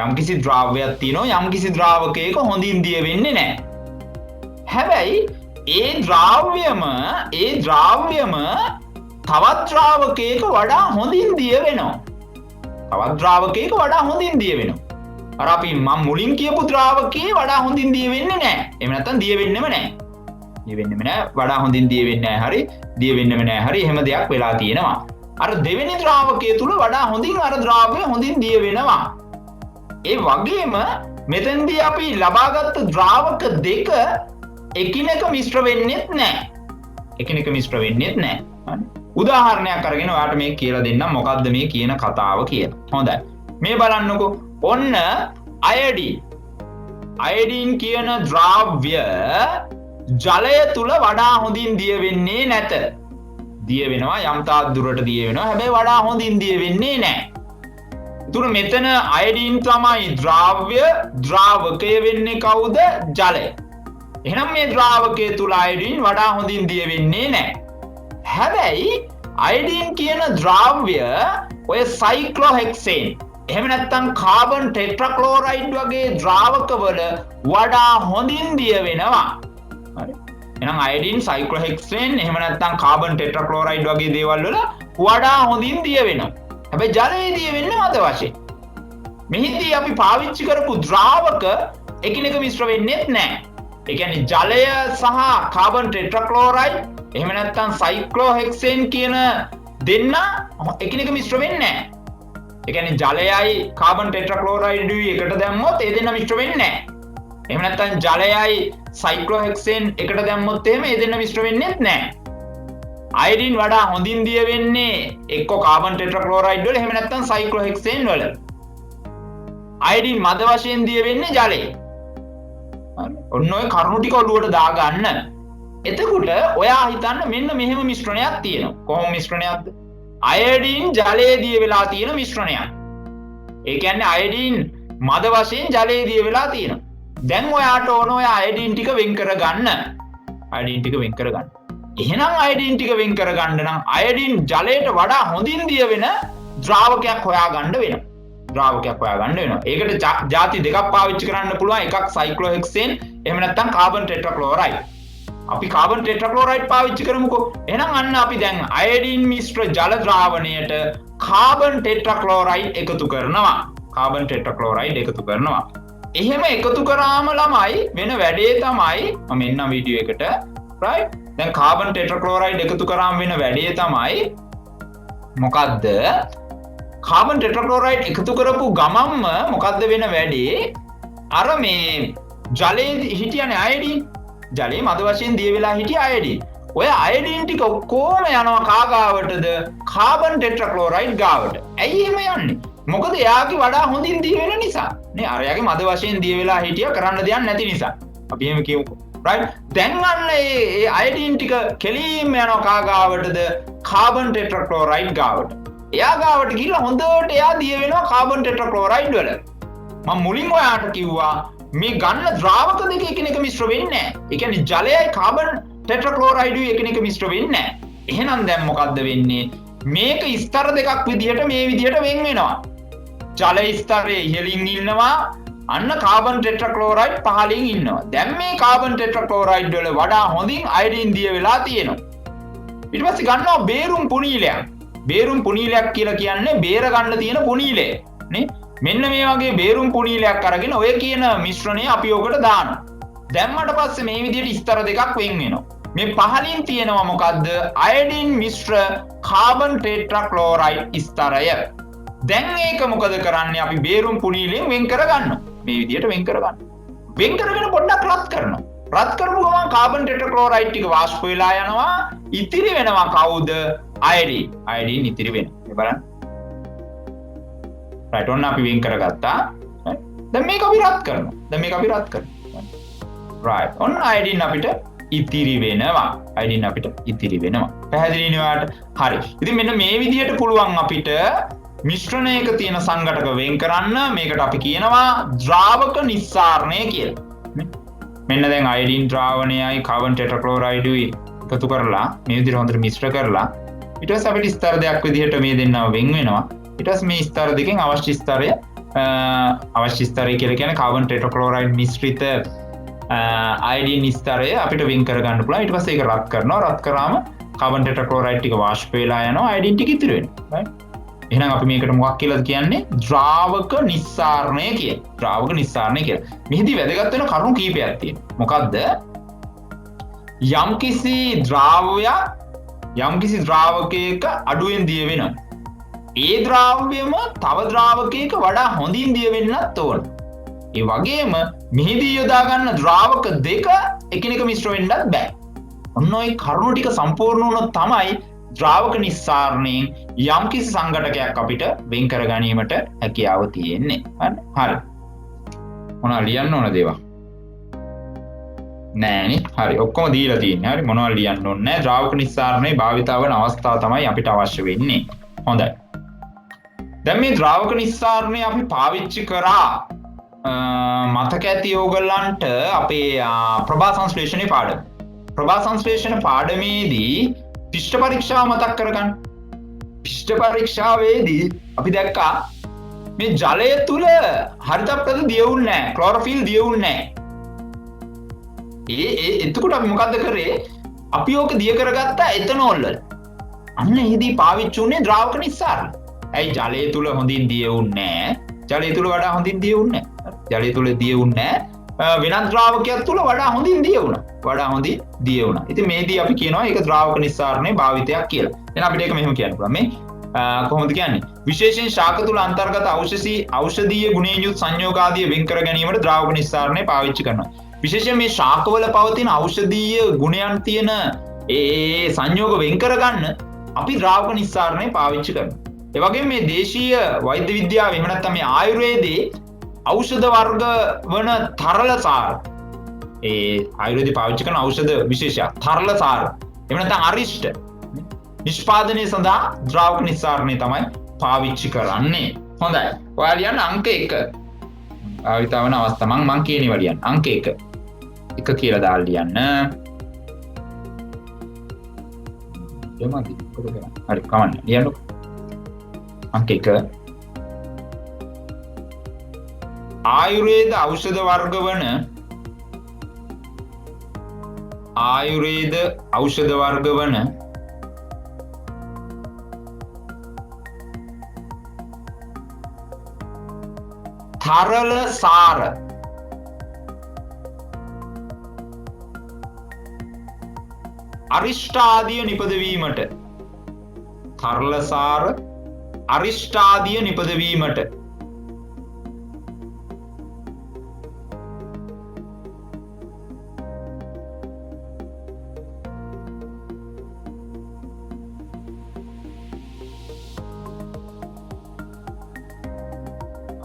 යම්කිසි ද්‍රාව්‍යයක් තියෙනවා, යම්කිසි ද්‍රාවකයක හොඳින් දිය වෙන්නේ නැහැ. හැබැයි ඒ ද්‍රාව්‍යම තවත් ද්‍රාවකයක වඩා හොඳින් දිය වෙනවා. අර අපි මම මුලින් කියපු ද්‍රාවකයේ වඩා හොඳින් දිය වෙන්නේ නැහැ. එහෙම නැත්නම් දිය වෙන්නෙම නැහැ. වඩා හොඳින් දිය වෙන්නේ නැහැ. හරි. දිය වෙන්නෙම නැහැ. හරි. එහෙම දෙයක් වෙලා තියෙනවා. අර දෙවෙනි ද්‍රාවකයේ තුල වඩා හොඳින් අර ද්‍රාවකය හොඳින් දිය වෙනවා. ඒ වගේම මෙතෙන්දී අපි ලබාගත් ද්‍රාවක දෙක එකිනෙක මිශ්‍ර වෙන්නේත් නැහැ. උදාහරණයක් අරගෙන ඔයාලට මේක කියලා දෙන්නම් මොකද්ද මේ කියන කතාව කියලා. හොඳයි. මේ බලන්නකෝ. ඔන්න අයඩීන් කියන ද්‍රව්‍ය ජලය තුල වඩා හොඳින් දිය වෙන්නේ නැත. දිය වෙනවා යම් තාක් දුරට දිය වෙනවා. හැබැයි වඩා හොඳින් දිය වෙන්නේ නැහැ. ඒතුර මෙතන අයඩීන් තමයි ද්‍රාවකය වෙන්නේ කවුද? ජලය. එහෙනම් මේ ද්‍රාවකයේ තුල අයඩීන් වඩා හොඳින් දිය වෙන්නේ නැහැ. හැබැයි අයඩීන් කියන ද්‍රව්‍ය ඔය සයික්ලෝහෙක්සේන් එහෙම නැත්නම් කාබන් ටෙට්‍රාක්ලෝරයිඩ් වගේ ද්‍රාවකවල වඩා හොඳින් දිය වෙනවා. හරි. එහෙනම් අයඩින් සයික්ලෝහෙක්සේන් එහෙම නැත්නම් කාබන් ටෙට්‍රාක්ලෝරයිඩ් වගේ දේවල් වල වඩා හොඳින් දිය වෙනවා. හැබැයි ජලයේ දිය වෙන්නේ මද වශයෙන්. මෙහිදී අපි පාවිච්චි කරපු ද්‍රාවක එකිනෙක මිශ්‍ර වෙන්නේ නැහැ. ඒ කියන්නේ ජලය සහ කාබන් ටෙට්‍රාක්ලෝරයිඩ් එහෙම නැත්නම් සයික්ලෝහෙක්සේන් කියන දෙන්න එකිනෙක මිශ්‍ර වෙන්නේ නැහැ. ඒ කියන්නේ ජලයයි කාබන් ටෙට්‍රාක්ලෝරයිඩ්ුයි එකට දැම්මොත් ඒ දෙන්න මිශ්‍ර වෙන්නේ නැහැ. එහෙම නැත්නම් ජලයයි සයික්ලෝහෙක්සේන් එකට දැම්මොත් එහෙම ඒ දෙන්න මිශ්‍ර වෙන්නේ නැහැ. අයඩින් වඩා හොඳින් දිය වෙන්නේ එක්ක කාබන් ටෙට්‍රාක්ලෝරයිඩ් වල එහෙම නැත්නම් සයික්ලෝහෙක්සේන් වල. අයඩින් මද වශයෙන් දිය වෙන්නේ ජලයේ. ඔන්න ඔය කරුණු ටික ඔලුවට දාගන්න. එතකොට ඔයා හිතන්න මෙන්න මෙහෙම මිශ්‍රණයක් තියෙනවා. කොහොම මිශ්‍රණයක්ද? අයඩින් ජලයේ දිය වෙලා තියෙන මිශ්‍රණයක්. ඒ කියන්නේ අයඩින් මද වශයෙන් ජලයේ දිය වෙලා තියෙනවා. දැන් ඔයාට ඕන ඔය අයඩින් ටික වෙන් කරගන්න. අයඩින් ටික වෙන් කරගන්න. එහෙනම් අයඩින් ටික වෙන් කරගන්න නම් අයඩින් ජලයට වඩා හොඳින් දිය වෙන ද්‍රාවකයක් හොයාගන්න වෙනවා. ද්‍රාවකයක් හොයාගන්න වෙනවා. ඒකට ಜಾති දෙකක් පාවිච්චි කරන්න පුළුවන්. එකක් සයික්ලෝහෙක්සේන් එහෙම නැත්නම් කාබන් ටෙට්‍රාක්ලෝරයිඩ්. අපි කාබන් ටෙට්‍රාක්ලෝරයිඩ් පාවිච්චි කරමුකෝ. එහෙනම් අන්න අපි දැන් අයඩින් මිශ්‍ර ජල ද්‍රාවණයට කාබන් ටෙට්‍රාක්ලෝරයිඩ් එකතු කරනවා. කාබන් ටෙට්‍රාක්ලෝරයිඩ් එකතු කරනවා. එහෙම එකතු කරාම ළමයි වෙන වැඩේ තමයි මම එන්නම් වීඩියෝ එකට. right? දැන් කාබන් ටෙට්‍රාක්ලෝරයිඩ් එකතු කරාම වෙන වැඩේ තමයි මොකද්ද? කාබන් ටෙට්‍රාක්ලෝරයිඩ් එකතු කරපු ගමන්ම මොකද්ද වෙන වැඩේ? අර මේ ජලයේ හිටියනේ අයඩින්. ජලයේ මද වශයෙන් දිය වෙලා හිටිය අයඩින්. ඔය අයඩින් ටික ඔක්කොම යනවා කාගාවටද? කාබන් ටෙට්‍රාක්ලෝරයිඩ් ගාවට. ඇයි එහෙම යන්නේ? මොකද එයාගේ වඩා හොඳින් දිය වෙන නිසා. නේ අරයාගේ මද වශයෙන් දිය වෙලා හිටිය කරන්න දෙයක් නැති නිසා. අපි එහෙම කියමුකෝ. right? දැන් අන්න ඒ අයඩින් ටික කෙලින්ම යනවා කාගාවටද? කාබන් ටෙට්‍රාක්ලෝරයිඩ් ගාවට. එයා ගාවට ගිහිල්ලා හොඳට එයා දිය වෙනවා කාබන් ටෙට්‍රාක්ලෝරයිඩ් වල. මම මුලින් ඔයාට කිව්වා මේ ගන්න ද්‍රාවක දෙක එකිනෙක මිශ්‍ර වෙන්නේ නැහැ. ඒ කියන්නේ ජලයයි කාබන් ටෙට්‍රාක්ලෝරයිඩුයි එකිනෙක මිශ්‍ර වෙන්නේ නැහැ. එහෙනම් දැන් මොකද්ද වෙන්නේ? මේක ස්තර දෙකක් විදිහට මේ විදිහට වෙන් වෙනවා. ජල ස්තරයේ ඉහළින් ඉන්නවා, අන්න කාබන් ටෙට්‍රාක්ලෝරයිඩ් පහළින් ඉන්නවා. දැන් මේ කාබන් ටෙට්‍රාක්ලෝරයිඩ් වල වඩා හොඳින් අයඩින් දිය වෙලා තියෙනවා. ඊට පස්සේ ගන්නවා බේරුම් පුනීලයක්. බේරුම් පුනීලයක් කියලා කියන්නේ බේර ගන්න තියෙන පුනීලය නේ. මෙන්න මේ වගේ බේරුම් පුනීලයක් අරගෙන ඔය කියන මිශ්‍රණය අපි ඔකට දානවා. දැම්මට පස්සේ මේ විදිහට ස්තර දෙකක් වෙන් වෙනවා. මේ පහළින් තියෙනවා මොකද්ද? අයඩින් මිශ්‍ර කාබන් ටෙට්‍රාක්ලෝරයිඩ් ස්තරය. දැන් ඒක මොකද කරන්නේ? අපි බේරුම් පුනීලයෙන් වෙන් කරගන්නවා. මේ විදිහට වෙන් කරගන්න. වෙන් කරගෙන පොඩ්ඩක් රත් කරනවා. රත් කරපු ගමන් කාබන් ටෙට්‍රාක්ලෝරයිඩ් ටික වාෂ්ප වෙලා යනවා. ඉතිරි වෙනවා කවුද? අයඩින්. අයඩින් ඉතිරි වෙනවා. බලන්න. right ඔන්න අපි වෙන් කරගත්තා. දැන් මේක අපි රත් කරනවා. right ඔන්න අයඩින් අපිට ඉතිරි වෙනවා. පැහැදිලි නේද? හරි. ඉතින් මෙන්න මේ විදිහට පුළුවන් අපිට මිශ්‍රණයක තියෙන සංඝටක වෙන් කරන්න. මේකට අපි කියනවා ද්‍රාවක නිස්සාරණය කියලා. මෙන්න දැන් අයඩින් ද්‍රාවණයයි කාබන් ටෙට්‍රාක්ලෝරයිඩුයි එකතු කරලා මේ විදිහට හොඳට මිශ්‍ර කරලා ඊට පස්සේ අපිට ස්තර දෙකක් විදිහට මේ දෙන්නව වෙන් වෙනවා. ඊට පස්සේ මේ ස්තර දෙකෙන් අවශ්‍ය ස්තරය කියලා කියන්නේ කාබන් ටෙට්‍රාක්ලෝරයිඩ් මිශ්‍රිත අයඩින් ස්තරය අපිට වෙන් කරගන්න පුළුවන්. ඊට පස්සේ ඒක රත් කරනවා. රත් කරාම කාබන් ටෙට්‍රාක්ලෝරයිඩ් ටික වාෂ්ප වෙලා යනවා. අයඩින් ටික ඉතිරි වෙනවා. right? එහෙනම් අපි මේකට මොකක් කියලාද කියන්නේ? ද්‍රාවක නිස්සාරණය කියලා. මෙහිදී වැදගත් වෙන කරුණු කීපයක් තියෙනවා. මොකද්ද? යම්කිසි ද්‍රාවකයක අඩුවෙන් දිය වෙනවා. ඒ ද්‍රාව්‍යම තව ද්‍රාවකයක වඩා හොඳින් දිය වෙන්නත් ඕන. ඒ වගේම මෙහිදී යොදා ගන්න ද්‍රාවක දෙක එකිනෙක මිශ්‍ර වෙන්නත් බෑ. ඔන්න ඔය කරුණු ටික සම්පූර්ණ වුණොත් තමයි ද්‍රාවක නිස්සාරණයෙන් යම්කිසි සංඝටකයක් අපිට වෙන් කර ගැනීමට හැකියාව තියෙන්නේ. හරි. මොනවා ලියන්න ඕනද ඒවා? නෑනේ. හරි. ඔක්කොම දීලා තියෙන්නේ. හරි. මොනවා ලියන්න ඕනේ නෑ. ද්‍රාවක නිස්සාරණයේ භාවිතාව වෙන අවස්ථාව තමයි අපිට අවශ්‍ය වෙන්නේ. හොඳයි. දැන් මේ ද්‍රාවක නිස්සාරණය අපි පාවිච්චි කරා මතක ඇති ඕගොල්ලන්ට අපේ ප්‍රභා සංශ්ලේෂණයේ පාඩම. ප්‍රභා සංශ්ලේෂණ පාඩමේදී පිෂ්ඨ පරීක්ෂාව මතක් කරගන්න. පිෂ්ඨ පරීක්ෂාවේදී අපි දැක්කා මේ ජලය තුල හරිතප්‍රද දියවුන්නේ නැහැ. ක්ලෝරොෆිල් දියවුන්නේ නැහැ. එතකොට අපි මොකද්ද කරේ? අපි ඕක දිය කරගත්තා එතනෝල් වල. අන්න එහිදී පාවිච්චි උනේ ද්‍රාවක නිස්සාරණ. ඇයි ජලය තුල හොඳින් දියවුන්නේ නැහැ. ජලය තුල වඩා හොඳින් දියවුන්නේ නැහැ. ජලය තුල දියවුන්නේ නැහැ. වෙනත් ද්‍රාවකයක් තුල වඩා හොඳින් දියවුණා. වඩා හොඳින් දියවුණා. ඉතින් මේදී අපි කියනවා ඒක ද්‍රාවක නිස්සාරණේ භාවිතයක් කියලා. එහෙනම් අපිට ඒක මෙහෙම කියන්න පුළුවන්. මේ කොහොමද කියන්නේ? විශේෂයෙන් ශාක තුල අන්තර්ගත ඖෂධීය ගුණයෙන් යුත් සංයෝගාදිය වෙන් කර ගැනීමට ද්‍රාවක නිස්සාරණය පාවිච්චි කරනවා. විශේෂයෙන් මේ ශාකවල පවතින ඖෂධීය ගුණයන් තියෙන ඒ සංයෝග වෙන් කරගන්න අපි ද්‍රාවක නිස්සාරණය පාවිච්චි කරනවා. ඒ වගේම මේ දේශීය වෛද්‍ය විද්‍යාව එහෙම නැත්නම් මේ ආයුර්වේදයේ ඖෂධ වර්ග වන තරල සාර ආයුර්වේදයේ පාවිච්චි කරන ඖෂධ විශේෂයක් තරල සාර එහෙම නැත්නම් අරිෂ්ඨ නිෂ්පාදනය සඳහා ද්‍රාවක නිස්සාරණය තමයි පාවිච්චි කරන්නේ. හොඳයි. ඔයාලා ලියන්න අංක 1. භාවිතා වන අවස්ථා මං කියනවා ලියන්න. අංක 1. 1 කියලා දාලා ලියන්න. එමන්දි කොහෙද කරන්නේ? හරි කවන්න. ලියන්නකො. අංක 1. ආයුර්වේද ඖෂධ වර්ග වන තරල සාර අරිෂ්ඨාදිය නිපදවීමට තරල සාර අරිෂ්ඨාදිය නිපදවීමට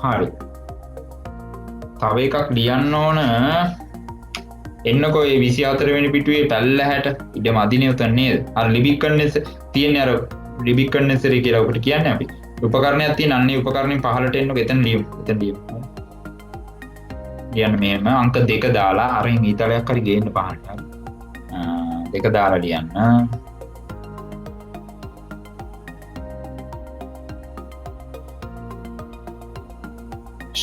හරි තව එකක් ලියන්න ඕන එන්නකෝ ඒ 24 වෙනි පිටුවේ පැල්ලහැට ඉඩ මදිනේ උතන නේද අර ලිබිකන්නස් තියෙන අර ලිබිකන්නස්රි කියලා ඔකට කියන්නේ අපි උපකරණයක් තියෙන අන්නේ උපකරණයෙන් පහළට එන්නකෝ එතන ලියමු ලියන්න මෙහෙම අංක 2 දාලා අරින් ඊතලයක් හරි ගේන්න පහළට 2 දාලා ලියන්න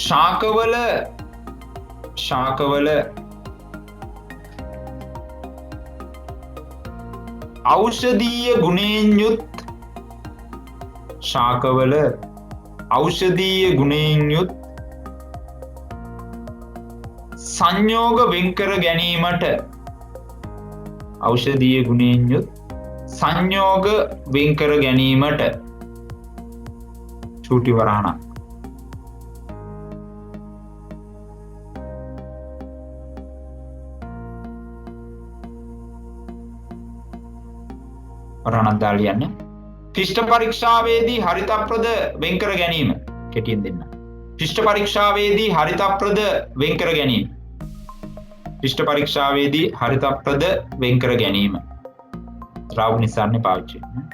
ශාකවල ඖෂධීය ගුණයෙන් යුත් සංයෝග වෙන් කර ගැනීමට චූටි වරහණක් වරහණක් දාලා ලියන්න. පිෂ්ඨ පරීක්ෂාවේදී හරිතප්‍රද වෙන් කර ගැනීම කෙටියෙන් දෙන්න. පිෂ්ඨ පරීක්ෂාවේදී හරිතප්‍රද වෙන් කර ගැනීම. ද්‍රාවක නිස්සාරණය පාවිච්චි කරනවා.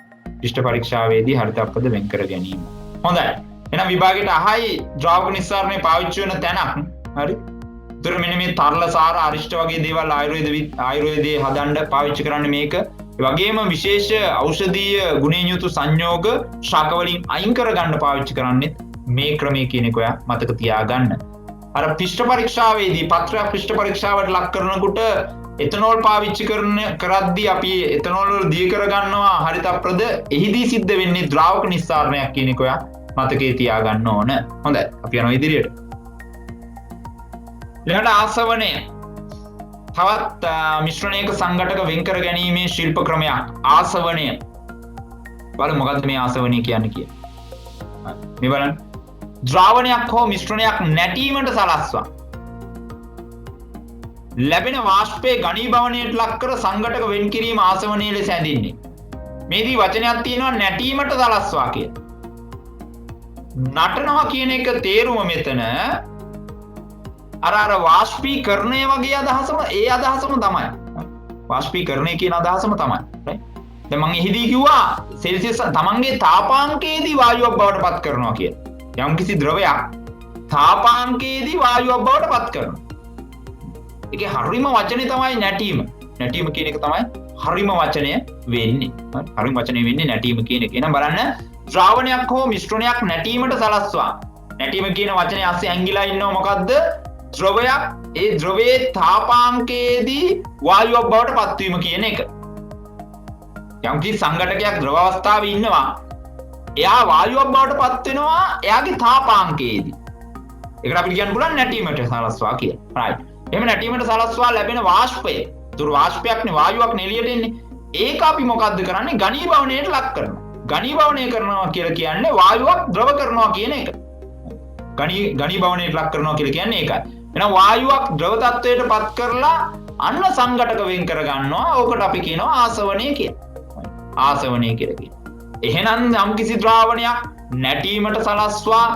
පිෂ්ඨ පරීක්ෂාවේදී හරිතප්‍රද වෙන් කර ගැනීම. හොඳයි. එහෙනම් විභාගයට අහයි ද්‍රාවක නිස්සාරණය පාවිච්චි වෙන තැනක්. හරි. ඒතර මෙන්න මේ තරල සාර අරිෂ්ඨ වගේ දේවල් ආයුර්වේදයේ හදන්න පාවිච්චි කරන්නේ මේක. ඒ වගේම විශේෂ ඖෂධීය ගුණයෙන් යුතු සංයෝග ශාක වලින් අයින් කරගන්න පාවිච්චි කරන්නේ මේ ක්‍රමයේ කියන එක ඔයා මතක තියාගන්න. අර පිෂ්ඨ පරීක්ෂාවේදී පත්‍රයක් පිෂ්ඨ පරීක්ෂාවට ලක් කරනකොට එතනෝල් පාවිච්චි කරද්දී අපි එතනෝල් වල දී කරගන්නවා හරිතප්‍රද එහිදී සිද්ධ වෙන්නේ ද්‍රාවක නිස්සාරණයක් කියන එක ඔයා මතකේ තියාගන්න ඕන. හොඳයි. අපි යනවා ඉදිරියට. ඊළඟට ආසවණය තවත් මිශ්‍රණයක සංඝටක වෙන් කර ගැනීමේ ශිල්ප ක්‍රමයක් ආසවණය. බලමු මොකද්ද මේ ආසවණය කියන්නේ කියලා. මේ බලන්න. ද්‍රාවණයක් හෝ මිශ්‍රණයක් නැටීමට සලස්වා. ලැබෙන වාෂ්පයේ ඝනීභවණයට ලක් කර සංඝටක වෙන් කිරීම ආසවණය ලෙස හැඳින්වේ. මේදී වචනයක් තියෙනවා නැටීමට සලස්වා කියලා. නටනවා කියන එක තේරුම මෙතන අර වාෂ්පීකරණය වගේ අදහසම ඒ අදහසම තමයි. වාෂ්පීකරණය කියන අදහසම තමයි. දැන් මම එහිදී කිව්වා සෙල්සියස් තමන්ගේ තාපාංකයේදී වායුවක් බවට පත් කරනවා කියලා. යම්කිසි ද්‍රවයක් තාපාංකයේදී වායුවක් බවට පත් කරනවා. ඒකේ හරිම වචනේ තමයි නැටීම. නැටීම කියන එක තමයි හරිම වචනය වෙන්නේ. හරිම වචනය වෙන්නේ නැටීම කියන එක. එහෙනම් බලන්න ද්‍රාවණයක් හෝ මිශ්‍රණයක් නැටීමට සලස්වා. නැටීම කියන වචනේ ASCII ඇංගිලා ඉන්නව මොකද්ද? ද්‍රවයක් ඒ ද්‍රවයේ තාපාංකයේදී වායුවක් බවට පත්වීම කියන එක. යම්කිසි සංඝටකයක් ද්‍රව අවස්ථාවේ ඉන්නවා. එයා වායුවක් බවට පත් වෙනවා එයාගේ තාපාංකයේදී. ඒකට අපිට කියන්න පුළුවන් නැටීමට සලස්වා කියලා. right. එහෙම නැටීමට සලස්වා ලැබෙන වාෂ්පය. ඒතර වාෂ්පයක්නේ වායුවක්නේ එළියට එන්නේ. ඒක අපි මොකද්ද කරන්නේ? ඝනීභවණයට ලක් කරනවා. ඝනීභවණය කරනවා කියලා කියන්නේ වායුවක් ද්‍රව කරනවා කියන එක. ඝනීභවණයට ලක් කරනවා කියලා කියන්නේ ඒකයි. එහෙනම් වායුවක් ද්‍රව තත්වයට පත් කරලා අන්න සංඝටක වෙන් කර ගන්නවා. ඕකට අපි කියනවා ආසවණය කියලා. ආසවණය කියලා කියනවා. එහෙනම් යම්කිසි ද්‍රාවණයක් නැටීමට සලස්වා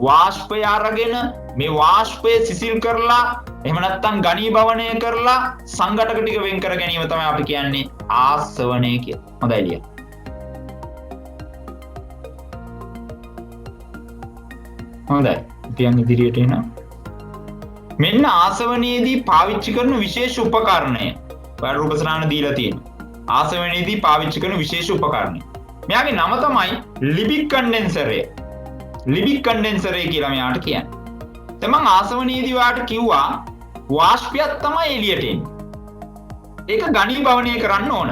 වාෂ්පය අරගෙන මේ වාෂ්පය සිසිල් කරලා එහෙම නැත්නම් ඝනීභවණය කරලා සංඝටක ටික වෙන් කර ගැනීම තමයි අපි කියන්නේ ආසවණය කියලා. හොඳයි ලියන්න. හොඳයි. ඉතින් ඉදිරියට එනවා. මෙන්න ආසවණයේදී පාවිච්චි කරන විශේෂ උපකරණය. ඔයාලා රූප සටහන දීලා තියෙනවා. ආසවණයේදී පාවිච්චි කරන විශේෂ උපකරණය. මෙයාගේ නම තමයි ලිබික් කන්ඩෙන්සරය. ලිබික් කන්ඩෙන්සරය කියලා මෙයාට කියන්නේ. තමන් ආසවණයේදී ඔයාට කිව්වා වාෂ්පයක් තමයි එළියට එන්නේ. ඒක ඝනීභවණය කරන්න ඕන.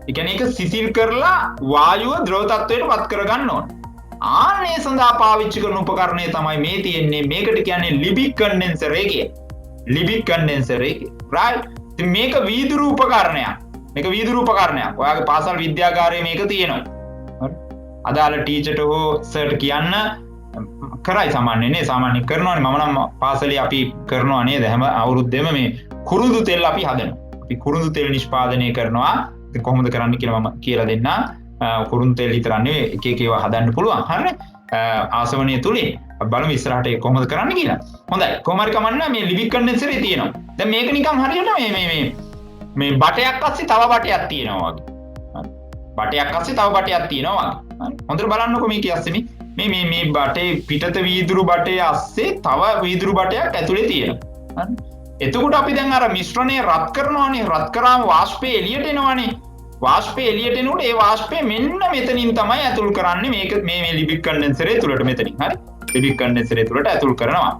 ඒ කියන්නේ ඒක සිසිල් කරලා වායුව ද්‍රව තත්වයට පත් කරගන්න ඕන. ආන්නේ සඳහා පාවිච්චි කරන උපකරණය තමයි මේ තියෙන්නේ. මේකට කියන්නේ ලිබික් කන්ඩෙන්සරය කියලා. ලිබික් කන්ඩෙන්සරය කියලා. right? ඉතින් මේක වීදුරු උපකරණයක්. මේක වීදුරු උපකරණයක්. ඔයාගේ පාසල් විද්‍යාගාරයේ මේක තියෙනවා. හරි? අදාළ ටීචර්ට හෝ සර්ට කියන්න කරයි සාමාන්‍යයෙන් නේ සාමාන්‍ය කරනවානේ මම නම් පාසලේ අපි කරනවා නේද හැම අවුරුද්දෙම මේ කුරුඳු තෙල් අපි හදනවා. අපි කුරුඳු තෙල් නිෂ්පාදනය කරනවා. ඉතින් කොහොමද කරන්න කියලා මම කියලා දෙන්න. කුරුඳු තෙල් විතර නෙවෙයි එක එක ඒවා හදන්න පුළුවන්. හරිනේ? ආසවණිය තුලින් අපි බලමු ඉස්සරහට ඒක කොහොමද කරන්න කියලා. හොඳයි. කොහොම හරි කමන්න මේ ලිබික් කන්ඩෙන්සරේ තියෙනවා. දැන් මේක නිකන් හරියට මේ බටයක් අස්සේ තව බටයක් තියෙනවා වගේ. හරි. බටයක් අස්සේ තව බටයක් තියෙනවා වගේ. හරි. හොඳට බලන්නකො මේක ඇස්සේ මේ බටේ පිටත වීදුරු බටේ අස්සේ තව වීදුරු බටයක් ඇතුලේ තියෙනවා. හරි. එතකොට අපි දැන් අර මිශ්‍රණය රත් කරනවානේ. රත් කරාම වාෂ්පය එළියට එනවානේ. වාෂ්පය එළියට එනකොට ඒ වාෂ්පය මෙන්න මෙතනින් තමයි ඇතුල් කරන්නේ මේක මේ ලිබික් කන්ඩෙන්සරේ තුලට මෙතනින්. හරි. ලිබික් කන්ඩෙන්සරේ තුලට ඇතුල් කරනවා.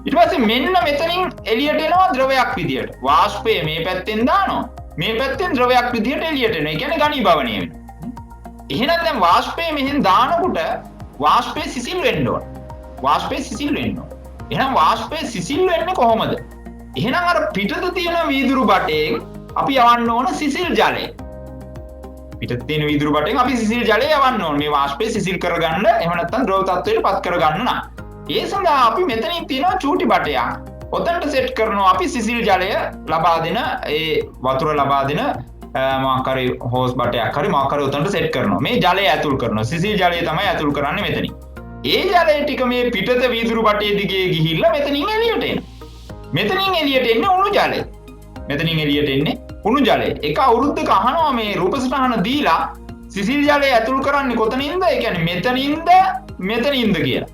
ඊට පස්සේ මෙන්න මෙතනින් එළියට එනවා ද්‍රවයක් විදියට. වාෂ්පය මේ පැත්තෙන් දානවා. මේ පැත්තෙන් ද්‍රවයක් විදියට එළියට එනවා. ඒ කියන්නේ ඝනීභවණය වෙනවා. එහෙනම් දැන් වාෂ්පය මෙහෙන් දානකොට වාෂ්පය සිසිල් වෙන්න ඕන. වාෂ්පය සිසිල් වෙන්න ඕන. එහෙනම් වාෂ්පය සිසිල් වෙන්නේ කොහොමද? එහෙනම් අර පිටත තියෙන වීදුරු බටෙන් අපි යවන්න ඕන සිසිල් ජලය. පිටත තියෙන වීදුරු බටෙන් අපි සිසිල් ජලය යවන්න ඕන. මේ වාෂ්පය සිසිල් කරගන්න එහෙම නැත්නම් ද්‍රව තත්ත්වයට පත් කරගන්න නම්. ඒ සඳහා අපි මෙතනින් තියෙනවා චූටි බටයක්. ඔතනට සෙට් කරනවා අපි සිසිල් ජලය ලබා දෙන ඒ වතුර ලබා දෙන මොකක් හරි හෝස් බටයක් හරි මොකක් හරි උතනට සෙට් කරනවා. මේ ජලය ඇතුල් කරනවා. සිසිල් ජලය තමයි ඇතුල් කරන්නේ මෙතනින්. ඒ ජලය ටික මේ පිටත වීදුරු බටේ දිගේ ගිහිල්ලා මෙතනින් එළියට එනවා. මෙතනින් එළියට එන්නේ උණු ජලය. මෙතනින් එළියට එන්නේ උණු ජලය. එක අවුරුද්දක අහනවා මේ රූප සටහන දීලා සිසිල් ජලය ඇතුල් කරන්නේ කොතනින්ද? ඒ කියන්නේ මෙතනින්ද කියලා.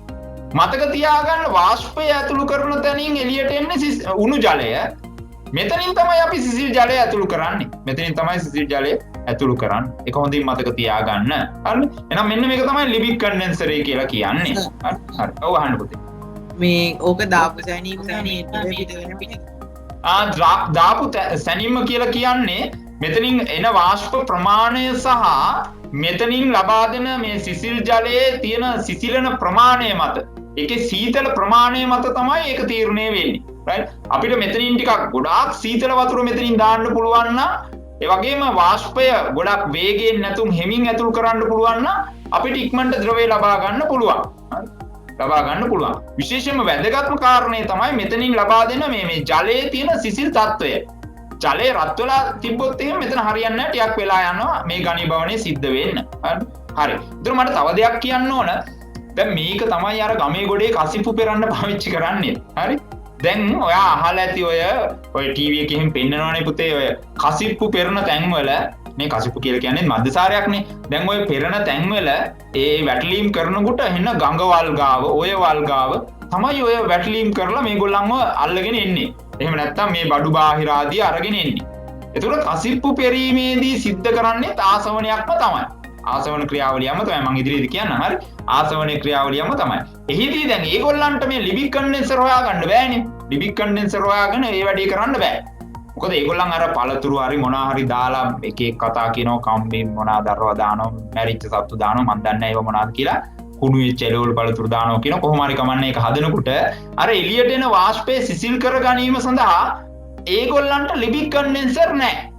මතක තියාගන්න වාෂ්පය ඇතුළු කරන තැනින් එළියට එන්නේ උණු ජලය. මෙතනින් තමයි අපි සිසිල් ජලය ඇතුළු කරන්නේ. මෙතනින් තමයි සිසිල් ජලය ඇතුළු කරන්නේ. ඒක හොඳින් මතක තියාගන්න. හරිද? එහෙනම් මෙන්න මේක තමයි ලිබික් කන්ඩෙන්සරේ කියලා කියන්නේ. හරි. ඔව් අහන්න පුතේ. මේ ඕක දාපු සැනීම දාපු සැනීම කියලා කියන්නේ මෙතනින් එන වාෂ්ප ප්‍රමාණය සහ මෙතනින් ලබා දෙන මේ සිසිල් ජලයේ තියෙන සිසිලන ප්‍රමාණය මත ඒකේ සීතල ප්‍රමාණය මත තමයි ඒක තීරණය වෙන්නේ. right? අපිට මෙතනින් ටිකක් ගොඩාක් සීතල වතුර මෙතනින් දාන්න පුළුවන් නම් ඒ වගේම වාෂ්පය ගොඩක් වේගයෙන් නැතුම් හෙමින් ඇතුල් කරන්න පුළුවන් නම් අපිට ඉක්මනට ද්‍රවය ලබා ගන්න පුළුවන්. ලබා ගන්න පුළුවන්. විශේෂයෙන්ම වැදගත්ම කාරණේ තමයි මෙතනින් ලබා දෙන මේ ජලයේ තියෙන සිසිල් තත්වය. ජලය රත් වෙලා තිබ්බොත් එහෙම මෙතන හරියන්නේ නැහැ. ටිකක් වෙලා යනවා මේ ඝනීභවණය සිද්ධ වෙන්න. හරි. ඒතර මට තව දෙයක් කියන්න ඕන. දැන් මේක තමයි අර ගමේ ගොඩේ කසිප්පු පෙරන්න පාවිච්චි කරන්නේ. හරි. දැන් ඔයා අහලා ඇති ඔය ටීවී එකකින් පෙන්නනවනේ පුතේ ඔය කසිප්පු පෙරන තැන්වල මේ කසිප්පු කියලා කියන්නේ මද්දසාරයක්නේ. දැන් ඔය පෙරන තැන්වල ඒ වැටලීම් කරනකොට එන්න ගංගවල් ගාව, ඔය වල් ගාව තමයි ඔය වැටලීම් කරලා මේගොල්ලන්ව අල්ලගෙන එන්නේ. එහෙම නැත්නම් මේ බඩු බාහිර ආදී අරගෙන එන්නේ. එතකොට කසිප්පු පෙරීමේදී සිද්ධ කරන්නේ ආසවනයක්ම තමයි. ආසවන ක්‍රියාවලියම තමයි මම ඉදිරියේදී කියන්නම්. හරි. ආසවනයේ ක්‍රියාවලියම තමයි. එහිදී දැන් ඒගොල්ලන්ට මේ ලිබික් කන්ඩෙන්සර් හොයාගන්න බෑනේ. ලිබික් කන්ඩෙන්සර් හොයාගෙන ඒ වැඩේ කරන්න බෑ. මොකද ඒගොල්ලන් අර පළතුරු හරි මොනවා හරි දාලා එක එක කතා කියනවා කම්බි මොනවාද අරවා දානවා මැරිච්ච සත්තු දානවා මන් දන්නේ නැහැ ඒව මොනවාද කියලා කුණු වෙච්ච එළවලු පළතුරු දානවා කියන කොහොම හරි කමන්නේ ඒක හදනකොට අර එළියට එන වාෂ්පය සිසිල් කර ගැනීම සඳහා ඒගොල්ලන්ට ලිබික් කන්ඩෙන්සර් නැහැ.